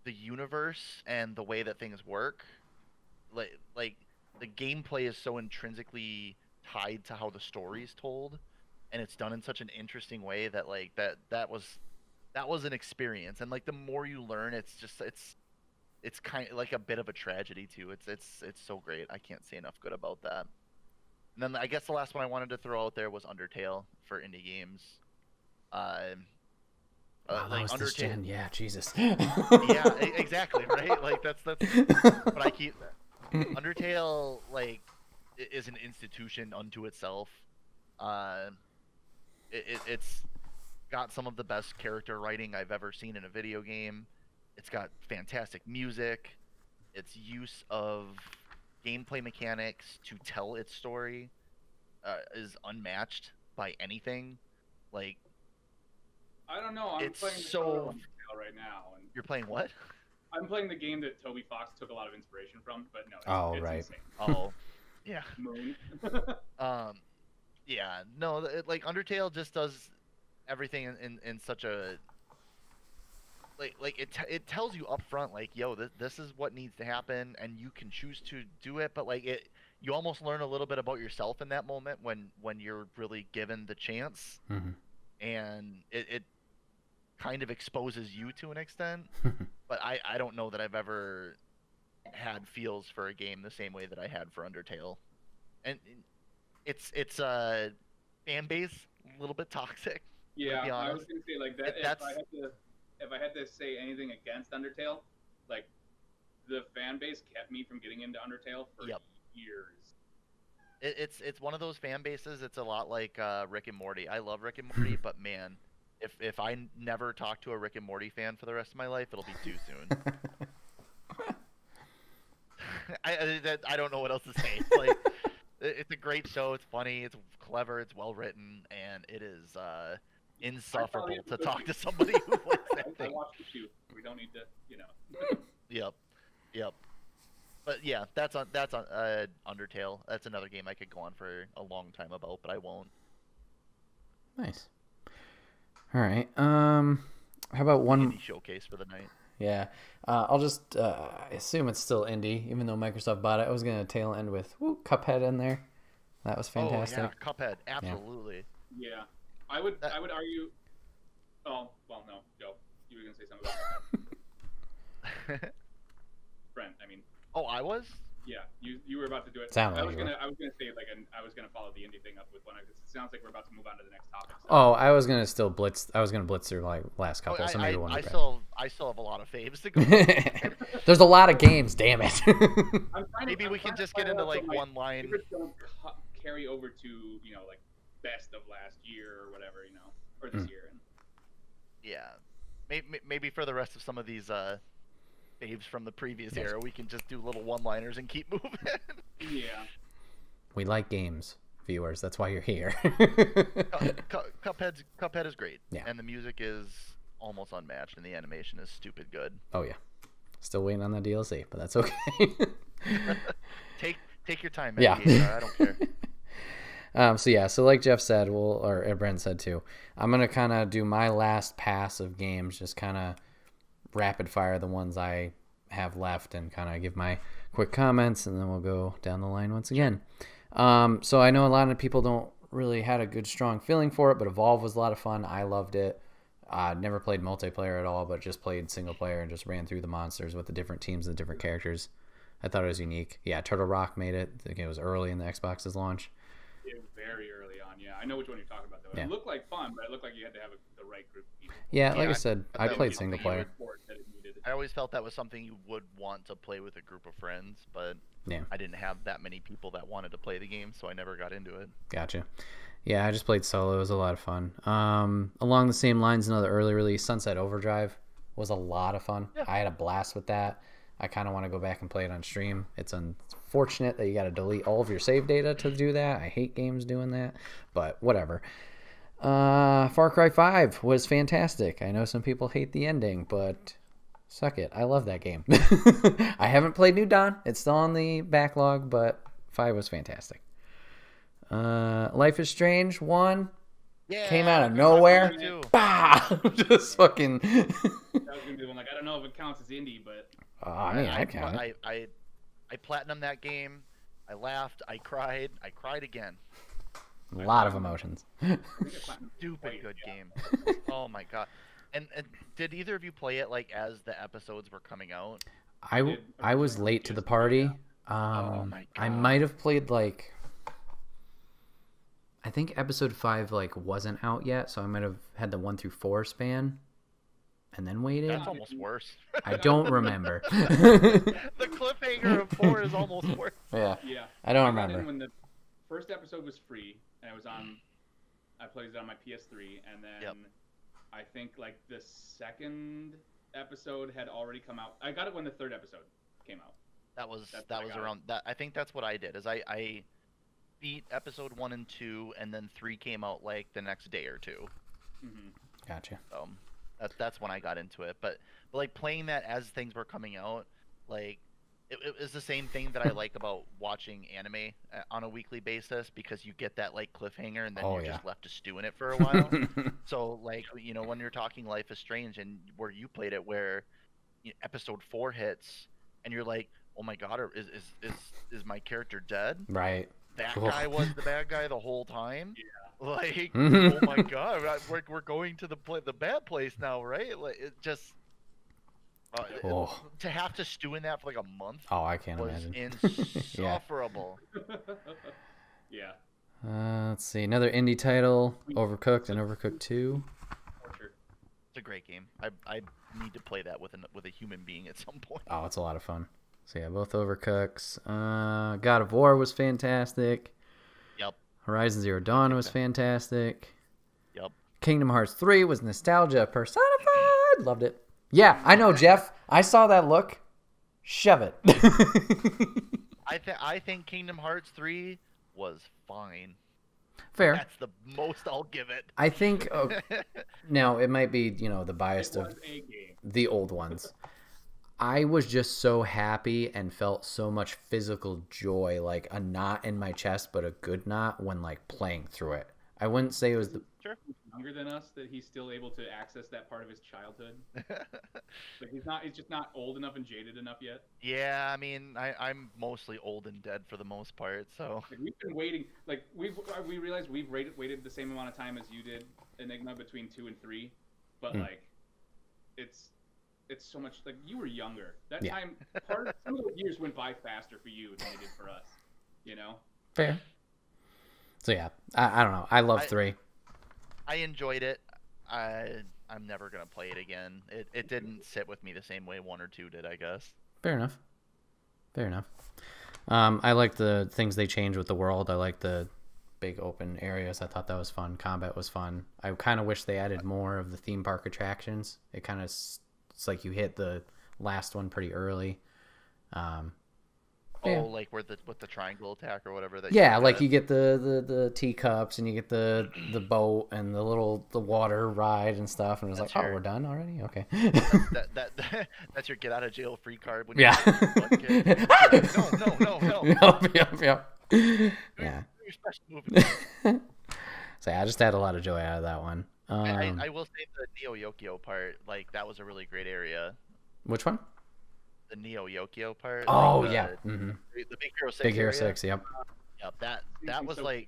the universe and the way that things work. Like the gameplay is so intrinsically tied to how the story is told, and it's done in such an interesting way that like that was an experience. And like the more you learn, it's kind of like a bit of a tragedy too. It's so great. I can't say enough good about that. And then I guess the last one I wanted to throw out there was Undertale for indie games. Wow, that was this gen. Yeah, Jesus. Yeah, exactly, right? Like that's but I keep Undertale like is an institution unto itself. It's got some of the best character writing I've ever seen in a video game. It's got fantastic music. Its use of gameplay mechanics to tell its story is unmatched by anything. Like, I don't know. I'm playing Undertale right now. And you're playing what? I'm playing the game that Toby Fox took a lot of inspiration from, but no. It's right. Insane. Oh, yeah. Moon. Yeah. No, like Undertale just does everything in such a like it tells you up front, like, yo, this is what needs to happen, and you can choose to do it, but like you almost learn a little bit about yourself in that moment when you're really given the chance. Mm-hmm. And it kind of exposes you to an extent. But I don't know that I've ever had feels for a game the same way that I had for Undertale. And it's fan base a little bit toxic. Yeah, I was gonna say like that. If I had to say anything against Undertale, like the fan base kept me from getting into Undertale for years. It's one of those fan bases. It's a lot like Rick and Morty. I love Rick and Morty, but man, if I never talk to a Rick and Morty fan for the rest of my life, it'll be too soon. I don't know what else to say. Like, it's a great show. It's funny. It's clever. It's well written, and it is insufferable to talk to somebody who likes that thing. I watched the shoot. We don't need to, Yep. But yeah, that's on Undertale. That's another game I could go on for a long time about, but I won't. Nice. All right. How about one indie showcase for the night? Yeah. I'll just assume it's still indie, even though Microsoft bought it. I was gonna tail end with Cuphead in there. That was fantastic. Oh yeah, Cuphead, absolutely. Yeah. I would argue. Oh well, no, Joe, you were gonna say something about that. Brent, I mean. Oh, I was. Yeah, you were about to do it. Sound I was gonna say I was gonna follow the indie thing up with one because it sounds like we're about to move on to the next topic. So. Oh, I was gonna blitz through like last couple. So maybe I still have a lot of faves to go. There's a lot of games. Damn it. Maybe we can just get into like one line. Don't carry over to like best of last year or whatever or this year. Yeah, maybe for the rest of some of these faves from the previous era, we can just do little one-liners and keep moving. Yeah. We like games, viewers. That's why you're here. Cuphead is great. Yeah. And the music is almost unmatched, and the animation is stupid good. Oh yeah. Still waiting on the DLC, but that's okay. Take your time, yeah. I don't care. So like Jeff said, or Brent said too, I'm gonna kind of do my last pass of games, just kind of rapid fire the ones I have left and kind of give my quick comments, and then we'll go down the line once again. So I know a lot of people don't really had a good strong feeling for it, but Evolve was a lot of fun. I loved it. Never played multiplayer at all, but just played single player and just ran through the monsters with the different teams and the different characters. I thought it was unique. Yeah, Turtle Rock made it. I think it was early in the Xbox's launch. It was very early. on. Yeah, I know which one you're talking about though. Yeah. It looked like fun, but it looked like you had to have the right group of people. Yeah, like Yeah, I said, I that played was single something player. I always felt that was something you would want to play with a group of friends, but Yeah. I didn't have that many people that wanted to play the game, so I never got into it. Gotcha. Yeah, I just played solo. It was a lot of fun. Along the same lines, another early release, Sunset Overdrive, was a lot of fun. Yeah. I had a blast with that. I kind of want to go back and play it on stream. It's unfortunate that you got to delete all of your save data to do that. I hate games doing that, but whatever. Far Cry 5 was fantastic. I know some people hate the ending, but suck it. I love that game. I haven't played New Dawn. It's still on the backlog, but 5 was fantastic. Life is Strange 1 came out of nowhere. Bah! Just fucking. That was gonna be the one. Like, I don't know if it counts as indie, but I mean, I count it. I platinumed that game. I laughed. I cried again. A lot of emotions. Stupid good game. Oh my god. And did either of you play it like as the episodes were coming out? I was late to the party. Oh my god. I might have played like. I think episode 5 like wasn't out yet, so I might have had the 1 through 4 span, and then waited. That's almost worse. I don't remember. The cliffhanger of 4 is almost worse. Yeah. yeah, I don't got remember. in when the first episode was free, and it was on. I played it on my PS3, and then Yep. I think like the second episode had already come out. I got it when the third episode came out. That was That's when I got around that. I think that's what I did. Is I beat episode 1 and 2, and then 3 came out like the next day or two. Mm-hmm. Gotcha. That's when I got into it. But like playing that as things were coming out, like it was the same thing that I like about watching anime on a weekly basis, because you get that like cliffhanger, and then you're just left to stew in it for a while. So like, you know, when you're talking Life is Strange and where you played it, where episode 4 hits and you're like, oh my god, is my character dead? Right. That guy was the bad guy the whole time. Yeah. Like, oh my god, we're going to the bad place now, right? Like, it just to have to stew in that for like a month. Oh, I can't was imagine. insufferable. Yeah. Let's see, another indie title, Overcooked and Overcooked 2. Torture. It's a great game. I need to play that with a human being at some point. Oh, it's a lot of fun. So yeah, both Overcooks. God of War was fantastic. Yep. Horizon Zero Dawn was fantastic. Yep. Kingdom Hearts 3 was nostalgia personified. Loved it. Yeah, I know, Jeff. I saw that look. Shove it. I think Kingdom Hearts 3 was fine. Fair. That's the most I'll give it. I think now it might be, the bias of A game. the old ones. I was just so happy and felt so much physical joy, like a knot in my chest, but a good knot when like playing through it. I wouldn't say it was the Sure. Younger than us, that he's still able to access that part of his childhood. Like he's just not old enough and jaded enough yet. Yeah, I mean, I'm mostly old and dead for the most part, so. Like, we've been waiting. Like we realized we've waited the same amount of time as you did, Enigma, between 2 and 3, but like, it's so much. Like, you were younger that time. Some of those years went by faster for you than they did for us. You know. fair. So yeah, I don't know. I love 3. I enjoyed it. I'm never gonna play it again. It didn't sit with me the same way 1 or 2 did, I guess. Fair enough. Fair enough. I like the things they changed with the world. I like the big open areas. I thought that was fun. Combat was fun. I kind of wish they added more of the theme park attractions. It kind of it's like you hit the last one pretty early. Oh, like with the triangle attack or whatever. Like you get the teacups and you get the boat and the water ride and stuff, and it was like, oh, we're done already. Okay. That's your get out of jail free card. When Yeah. No. Yep. Yeah. So yeah, I just had a lot of joy out of that one. I will say the Neo Yokio part, like that was a really great area. Which one? The Neo Yokio part. Oh like yeah. The Big Hero 6. Big Hero area. 6. Yep. Yep. That was like,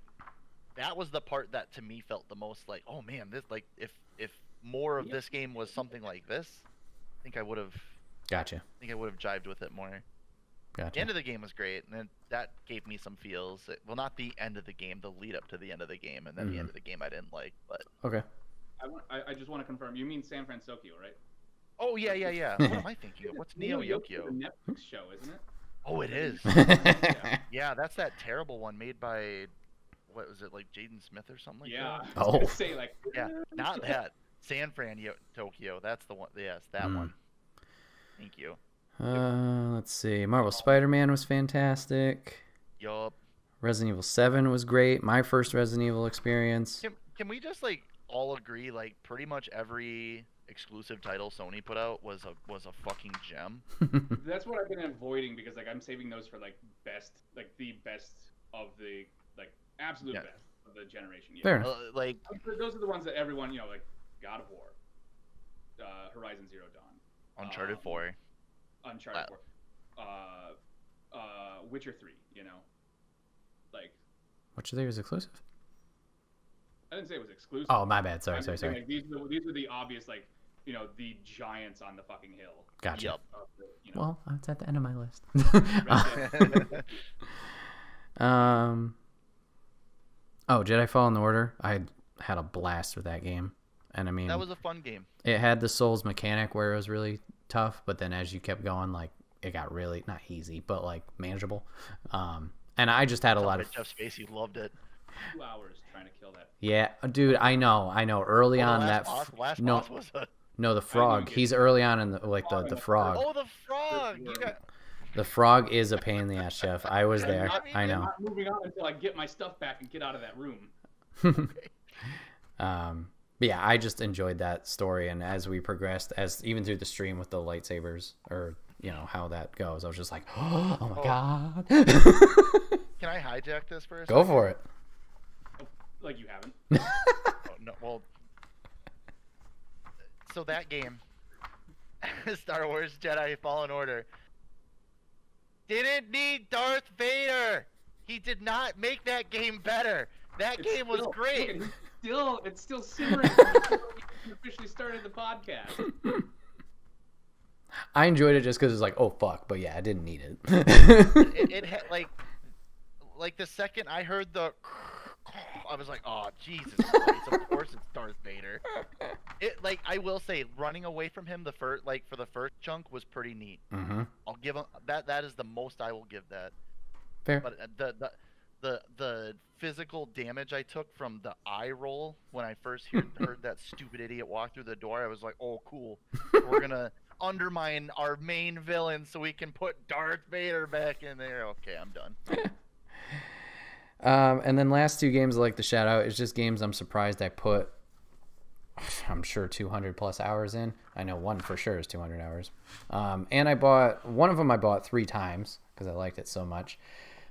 that was the part that to me felt the most like, oh man, this like if more of this game was something like this, I think I would have. Gotcha. I think I would have jived with it more. Gotcha. The end of the game was great, and then that gave me some feels. Well, not the end of the game, the lead up to the end of the game, and then the end of the game I didn't like. But okay. I just want to confirm. You mean San Francisco, right? Oh yeah. What am I thinking of? What's Neo Yokio? The Netflix show, isn't it? Oh, it is. Yeah, that's that terrible one made by, what was it, like Jaden Smith or something like that? Yeah. I was gonna say, like, yeah, not that. San Fran Tokyo. That's the one. Yes, that one. Thank you. Let's see. Marvel Spider-Man was fantastic. Yup. Resident Evil 7 was great. My first Resident Evil experience. Can we just like all agree like pretty much every exclusive title Sony put out was a fucking gem? That's what I've been avoiding because like I'm saving those for like the best of the like absolute best of the generation. Yeah. Fair enough. Like those are the ones that everyone like God of War, Horizon Zero Dawn, Uncharted 4. Uncharted 4, Witcher 3. Like. Witcher 3 was exclusive? I didn't say it was exclusive. Oh, my bad. Sorry. Like, these are the obvious, like, the giants on the fucking hill. Gotcha. Yep. Well, it's at the end of my list. Jedi Fallen Order. I had a blast with that game. And I mean, that was a fun game. It had the Souls mechanic where it was really tough, but then as you kept going, like, it got really, not easy, but like manageable. And I just had a lot of... Jeff Spacey loved it. 2 hours trying to kill that. Yeah, dude, I know. Early on that... Last boss was a... No, the frog. He's early on in the frog. Oh, the frog! The frog is a pain in the ass, Jeff. I was there. I know. I'm not moving on until I get my stuff back and get out of that room. But yeah, I just enjoyed that story, and as we progressed, even through the stream with the lightsabers, or how that goes, I was just like, oh my god. Can I hijack this for a Go second? for it. Like you haven't. No, well, so that game, Star Wars Jedi Fallen Order, didn't need Darth Vader. He did not make that game better. That game was great. It's still simmering before we officially started the podcast. I enjoyed it just because it's like, oh fuck, but yeah, I didn't need it. it had like the second I heard the, I was like, oh Jesus Christ! Of course it's Darth Vader. I will say, running away from him for the first chunk was pretty neat. Mm-hmm. I'll give him that. That is the most I will give that. Fair. But the physical damage I took from the eye roll when I first heard that stupid idiot walk through the door, I was like, oh cool, we're gonna undermine our main villain so we can put Darth Vader back in there. Okay, I'm done. And then last 2 games like the shout out is just games I'm surprised I put, I'm sure 200 plus hours in. I know one for sure is 200 hours. And I bought one of them 3 times because I liked it so much.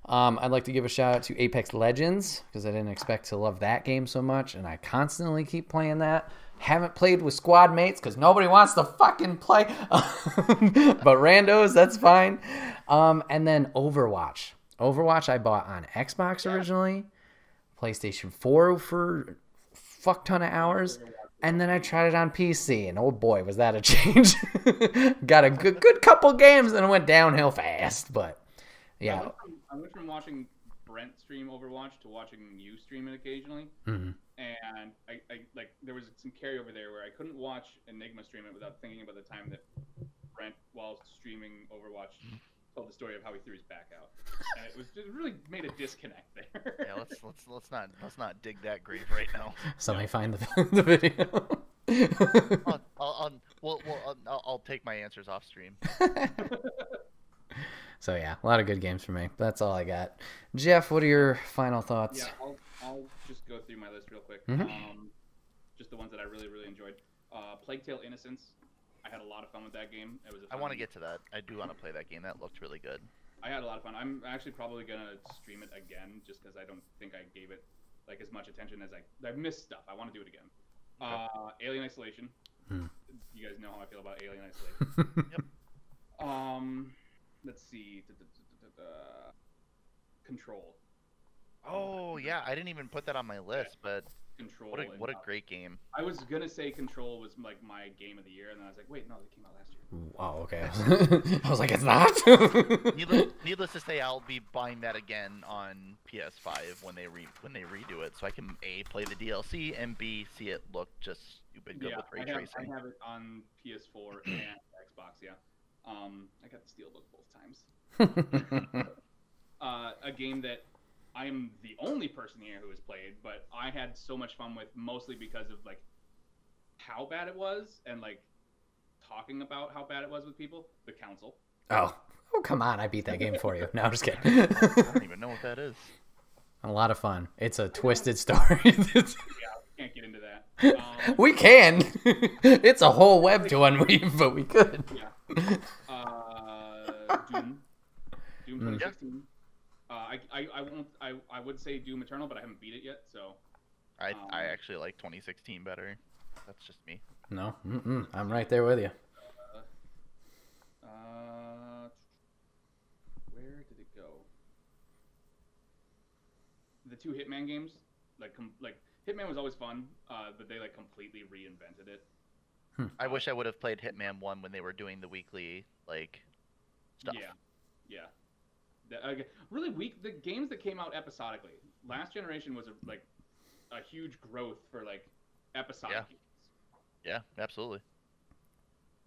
I'd like to give a shout out to Apex Legends because I didn't expect to love that game so much, and I constantly keep playing that. Haven't played with squad mates because nobody wants to fucking play. But randos, that's fine. And then Overwatch. Overwatch I bought on Xbox originally, PlayStation 4 for a fuck ton of hours, and then I tried it on PC, and oh boy, was that a change. Got a good couple games, and it went downhill fast, but yeah. I went from watching Brent stream Overwatch to watching you stream it occasionally, and I like there was some carryover there where I couldn't watch Enigma stream it without thinking about the time that Brent, while streaming Overwatch, told the story of how he threw his back out, and it really made a disconnect there. Yeah, let's not dig that grave right now. Somebody find the video. I'll take my answers off stream. So yeah, a lot of good games for me. That's all I got. Jeff, what are your final thoughts? Yeah, I'll just go through my list real quick. Just the ones that I really, really enjoyed. Plague Tale: Innocence. I had a lot of fun with that game. It was. I want to get to that. I do want to play that game. That looked really good. I had a lot of fun. I'm actually probably gonna stream it again, just because I don't think I gave it like as much attention as I missed stuff. I want to do it again. Okay. Alien Isolation. You guys know how I feel about Alien Isolation. Yep. Let's see. Control. Oh yeah, I didn't even put that on my list, but Control. what a great game. I was gonna say Control was like my game of the year, and then I was like, wait, no, they came out last year. Oh, okay. I was like, it's not. Needless to say, I'll be buying that again on PS5 when they redo it, so I can A, play the DLC, and B, see it look just stupid good with ray tracing. I have it on PS4 and Xbox. Yeah, I got the Steelbook both times. A game that I am the only person here who has played, but I had so much fun with, mostly because of like how bad it was and like talking about how bad it was with people. The Council. Oh, come on! I beat that game for you. No, I'm just kidding. I don't even know what that is. A lot of fun. It's a twisted story. Yeah, we can't get into that. We can. It's a whole web to unweave, but we could. Yeah. Doom 2016. I would say Doom Eternal, but I haven't beat it yet, so. I actually like 2016 better. That's just me. No, I'm right there with you. Where did it go? The two Hitman games, like Hitman was always fun, but they like completely reinvented it. I wish I would have played Hitman 1 when they were doing the weekly like stuff. Yeah. Really weak. The games that came out episodically. Last generation was a huge growth for like episodic games. Yeah, absolutely.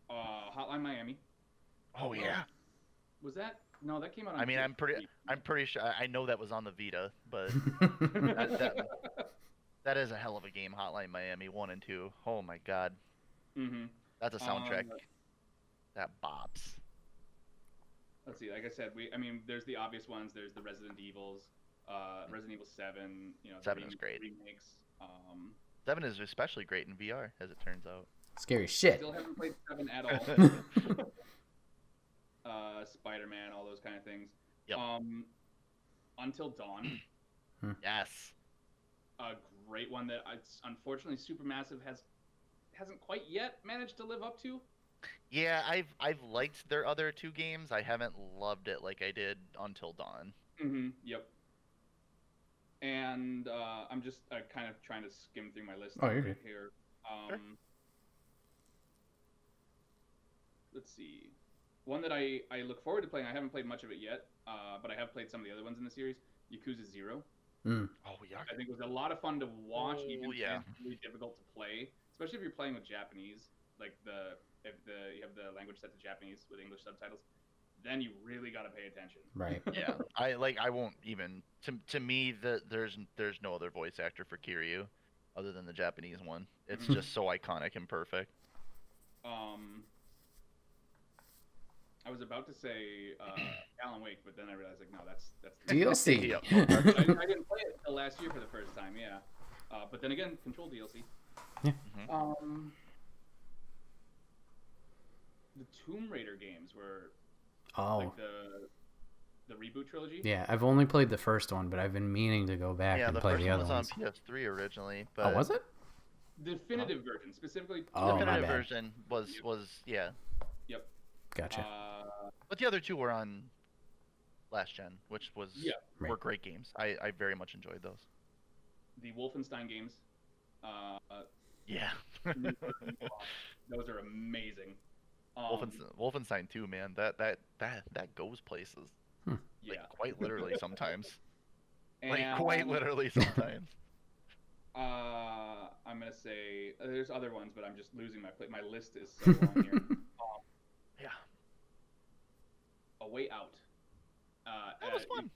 Hotline Miami. Oh yeah. Was that? No, that came out on I mean, PS3. I'm pretty sure I know that was on the Vita, but that is a hell of a game, Hotline Miami 1 and 2. Oh my god. Mm-hmm. That's a soundtrack that bops. Let's see. Like I said, there's the obvious ones. There's the Resident Evils, Resident Evil 7. 7 is great. Remakes. 7 is especially great in VR, as it turns out. Scary shit. Still haven't played 7 at all. Spider-Man, all those kind of things. Yep. Until Dawn. Yes. A great one that unfortunately Supermassive hasn't quite yet managed to live up to. Yeah, I've liked their other two games. I haven't loved it like I did Until Dawn. Mm-hmm. Yep. And I'm just kind of trying to skim through my list here. Sure. Let's see. One that I look forward to playing. I haven't played much of it yet, but I have played some of the other ones in the series. Yakuza 0. Mm. Oh yeah. I think it was a lot of fun to watch. Oh, yeah. It's really difficult to play, especially if you're playing with Japanese. Like if you have the language set to Japanese with English subtitles, then you really got to pay attention. Right. Yeah. I won't even to me there's no other voice actor for Kiryu other than the Japanese one. It's just so iconic and perfect. I was about to say Alan Wake, but then I realized no, that's DLC. I didn't play it until last year for the first time. Yeah. But then again, Control DLC. Yeah. The Tomb Raider games were like the reboot trilogy. Yeah, I've only played the first one, but I've been meaning to go back and play the other ones. Yeah, the first one was on PS3 originally. But... Oh, was it? The definitive version, specifically. Oh, the definitive version was yeah. Yep. Gotcha. But the other two were on last gen, which were great games. I very much enjoyed those. The Wolfenstein games. Yeah. Those are amazing. Wolfenstein 2, man, that goes places. Yeah. Like, quite literally sometimes. Quite literally sometimes. I'm gonna say there's other ones, but I'm just losing my list is so long here. Yeah. A Way Out. That was fun.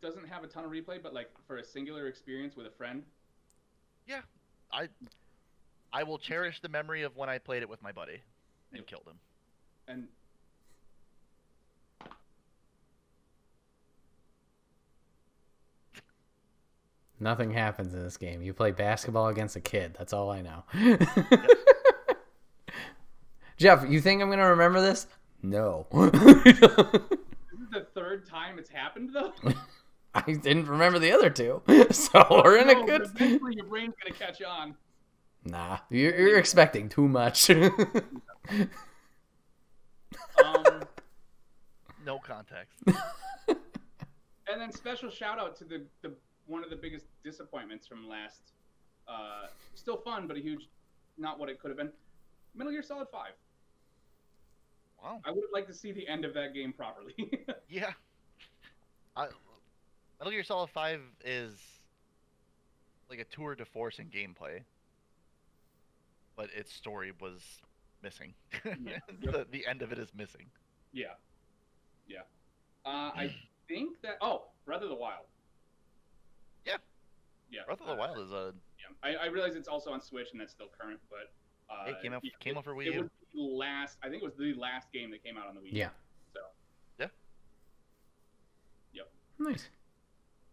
Doesn't have a ton of replay, but like for a singular experience with a friend. Yeah, I will cherish the memory of when I played it with my buddy and killed him. And nothing happens in this game. You play basketball against a kid. That's all I know. Jeff, you think I'm going to remember this? No. This is the third time it's happened, though? I didn't remember the other two. So we're in a good... Eventually your brain's going to catch on. Nah, you're expecting too much. No context. And then special shout out to the one of the biggest disappointments from last. Still fun, but a huge, not what it could have been. Metal Gear Solid 5. Wow. I would have liked to see the end of that game properly. Yeah. Metal Gear Solid 5 is like a tour de force in gameplay, but its story was missing. Yeah. The end of it is missing. Yeah. Yeah. I think that... Oh, Breath of the Wild. Yeah. Yeah. Breath of the Wild is a... Yeah. I realize it's also on Switch and that's still current, but... it came out for Wii U. It was the last... I think it was the last game that came out on the Wii U. Yeah. So... Yeah. Yep. Nice.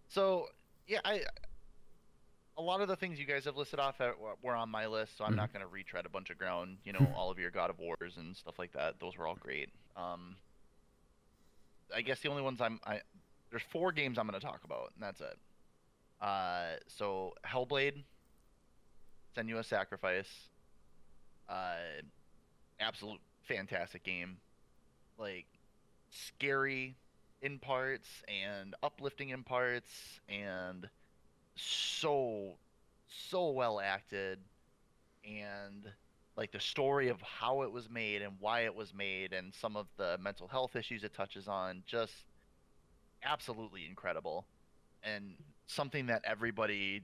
So, yeah, a lot of the things you guys have listed off were on my list, so I'm not going to retread a bunch of ground. You know, all of your God of Wars and stuff like that. Those were all great. I guess the only ones there's 4 games I'm going to talk about, and that's it. So, Hellblade, Senua's Sacrifice, absolute fantastic game. Like, scary in parts and uplifting in parts and so well acted, and like the story of how it was made and why it was made and some of the mental health issues it touches on, just absolutely incredible, and something that everybody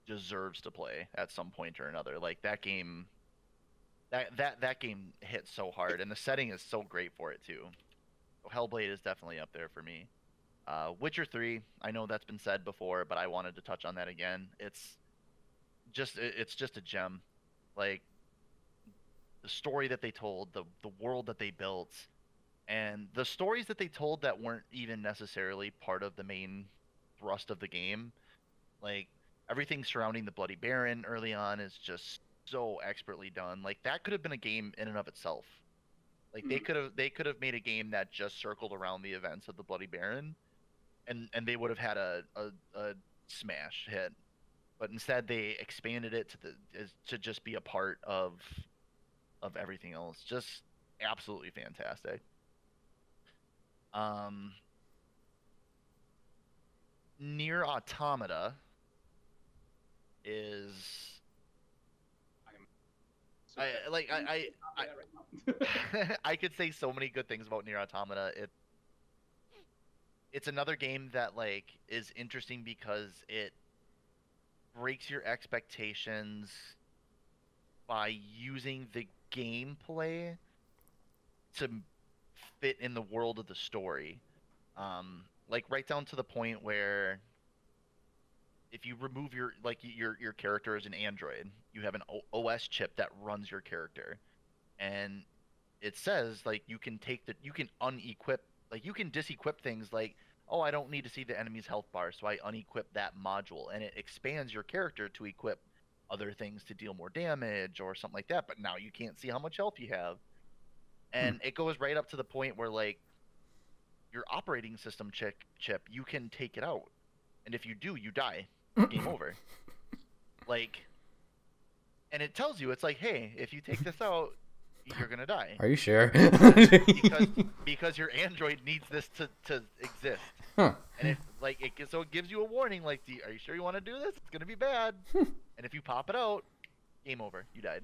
deserves to play at some point or another. Like that game game hit so hard, and the setting is so great for it too. Hellblade is definitely up there for me. Witcher 3, I know that's been said before, but I wanted to touch on that again. It's just a gem. Like the story that they told, the world that they built, and the stories that they told that weren't even necessarily part of the main thrust of the game. Like everything surrounding the Bloody Baron early on is just so expertly done. Like that could have been a game in and of itself. Like they could have made a game that just circled around the events of the Bloody Baron, and they would have had a smash hit. But instead they expanded it to just be a part of everything else. Just absolutely fantastic. Nier Automata is I could say so many good things about Nier Automata. It's another game that like is interesting because it breaks your expectations by using the gameplay to fit in the world of the story. Like right down to the point where if you remove your character as an android, you have an OS chip that runs your character, and it says like you can unequip, like you can disequip things like, oh, I don't need to see the enemy's health bar, so I unequip that module, and it expands your character to equip other things to deal more damage or something like that. But now you can't see how much health you have, and it goes right up to the point where like your operating system chip, you can take it out, and if you do, you die. Game over. Like, and it tells you, it's like, hey, if you take this out, you're gonna die. Are you sure? because your android needs this to exist. Huh. And it gives you a warning, like, are you sure you want to do this? It's gonna be bad. And if you pop it out, game over. You died.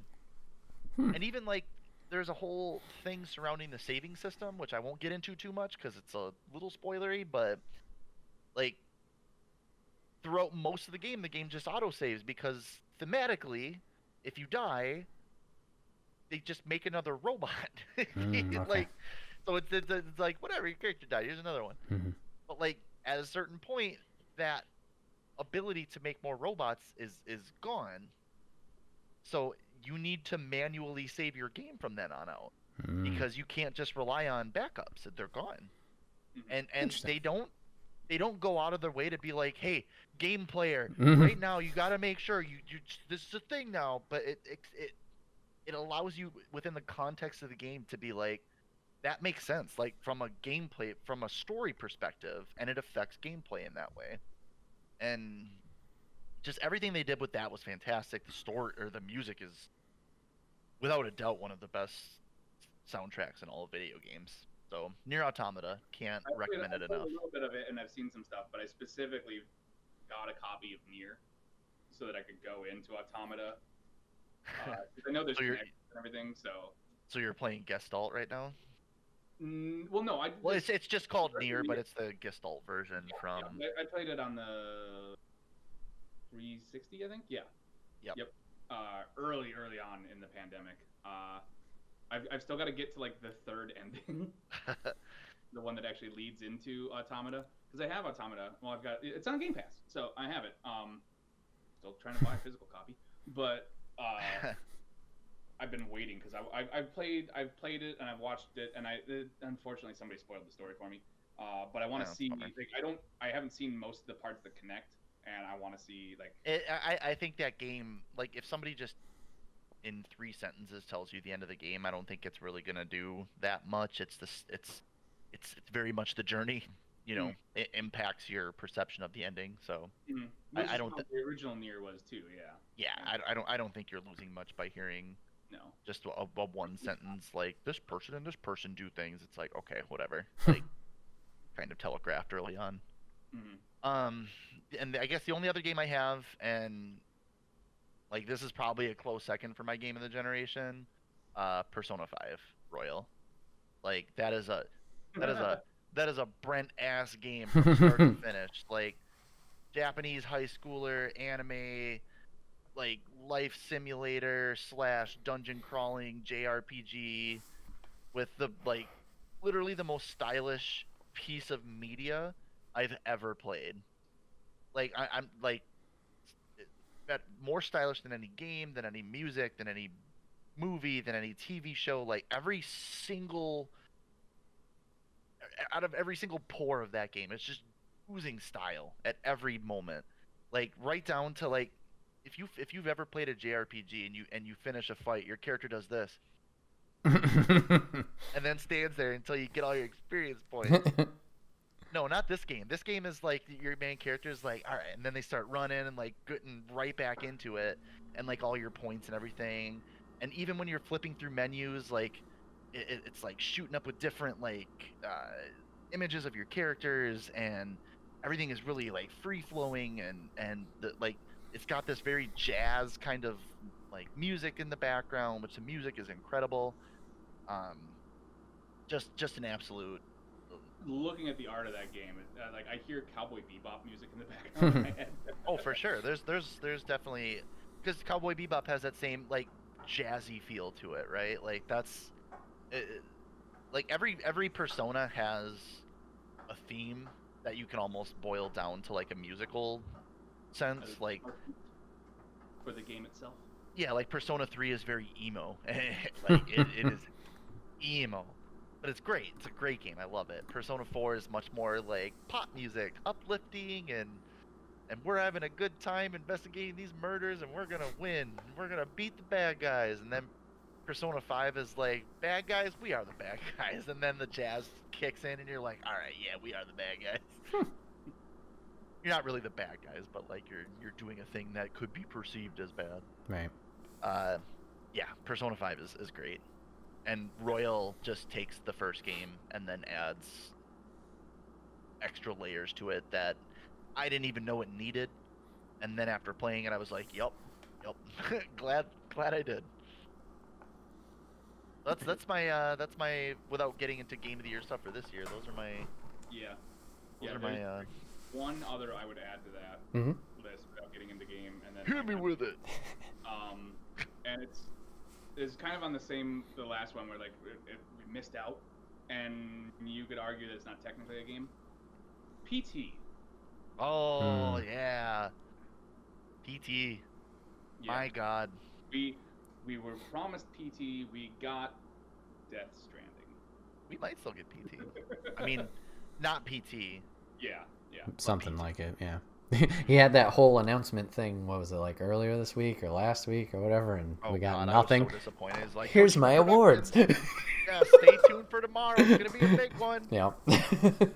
And even like, there's a whole thing surrounding the saving system, which I won't get into too much because it's a little spoilery, but like, throughout most of the game just autosaves because thematically, if you die, they just make another robot. Okay. Like, so it's like, whatever, your character died, here's another one. But like, at a certain point, that ability to make more robots is gone. So you need to manually save your game from then on out because you can't just rely on backups. They're gone. And they don't go out of their way to be like, hey, game player, right now you got to make sure you this is a thing now. But it allows you within the context of the game to be like, that makes sense, like from a story perspective, and it affects gameplay in that way. And just everything they did with that was fantastic. The story or the music is without a doubt one of the best soundtracks in all of video games. though. Nier Automata, can't recommend it I've played enough. a little bit of it, and I've seen some stuff, but I specifically got a copy of Nier so that I could go into Automata. 'Cause I know there's connections and everything, so. So you're playing Gestalt right now? Well, no, it's just called Nier, but it's the Gestalt version from. Yeah, I played it on the 360, I think. Yeah. Yep. Early on in the pandemic. I've still got to get to like the third ending, the one that actually leads into Automata, because I have Automata. Well, it's on Game Pass, so I have it. Still trying to buy a physical copy, but I've been waiting because I've played it and I've watched it, and unfortunately somebody spoiled the story for me. But I want to see. Like, I haven't seen most of the parts that connect, and I want to see like. I think that game, like, if somebody just in 3 sentences tells you the end of the game, I don't think it's really gonna do that much. It's very much the journey. You know, it impacts your perception of the ending. So I don't. The original Nier was too. Yeah. Yeah, I don't think you're losing much by hearing. No. Just a one sentence like this person and this person do things. It's like, okay, whatever. Like, kind of telegraphed early on. And I guess the only other game I have, and like this is probably a close second for my game of the generation, Persona 5 Royal. Like that is a Brent ass game from start to finish. Like Japanese high schooler anime, like life simulator / dungeon crawling JRPG with the like literally the most stylish piece of media I've ever played. Like I'm like more stylish than any game, than any music, than any movie, than any TV show. Like out of every single pore of that game, it's just oozing style at every moment. Like right down to like if you've ever played a JRPG and you finish a fight, your character does this. And then stands there until you get all your experience points. No, not this game. This game is like your main character is like, all right, and then they start running and like getting right back into it, and like all your points and everything. And even when you're flipping through menus, like it's like shooting up with different like images of your characters, and everything is really like free flowing, and like it's got this very jazz kind of like music in the background, which the music is incredible. Just an absolute. Looking at the art of that game, like I hear Cowboy Bebop music in the background of my head. Oh, for sure. There's definitely, because Cowboy Bebop has that same like jazzy feel to it, right? Like that's like every Persona has a theme that you can almost boil down to like a musical sense, like for the game itself. Yeah, like Persona 3 is very emo. Like it is emo. But it's great. It's a great game. I love it. Persona 4 is much more like pop music, uplifting, and we're having a good time investigating these murders, and we're gonna win. And we're gonna beat the bad guys. And then Persona 5 is like, bad guys, we are the bad guys. And then the jazz kicks in, and you're like, all right, yeah, we are the bad guys. You're not really the bad guys, but like you're doing a thing that could be perceived as bad. Right. Yeah, Persona 5 is great. And Royal just takes the first game and then adds extra layers to it that I didn't even know it needed. And then after playing it, I was like, "Yep, glad I did." That's my without getting into Game of the Year stuff for this year. Those are my Those are my one other I would add to that list without getting into game, and then hit me with it. And it's kind of on the last one where like we missed out, and you could argue that it's not technically a game. PT. Oh yeah, PT. Yeah. My God. We were promised PT. We got Death Stranding. We might still get PT. I mean, not PT. Yeah. Something like it. Yeah. He had that whole announcement thing. What was it, like earlier this week or last week or whatever? And we got nothing. I was so disappointed. It's like, here's my awards. Yeah, stay tuned for tomorrow. It's gonna be a big one. Yeah.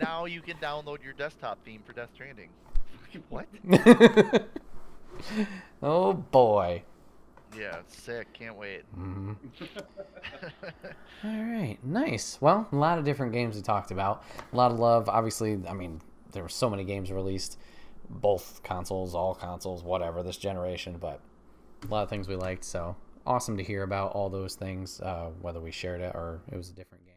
Now you can download your desktop theme for Death Stranding. What? Oh boy. Yeah, it's sick. Can't wait. Mm-hmm. All right, nice. Well, a lot of different games we talked about. A lot of love. Obviously, I mean, there were so many games released, both consoles, all consoles, whatever, this generation, but a lot of things we liked. So awesome to hear about all those things, whether we shared it or it was a different game.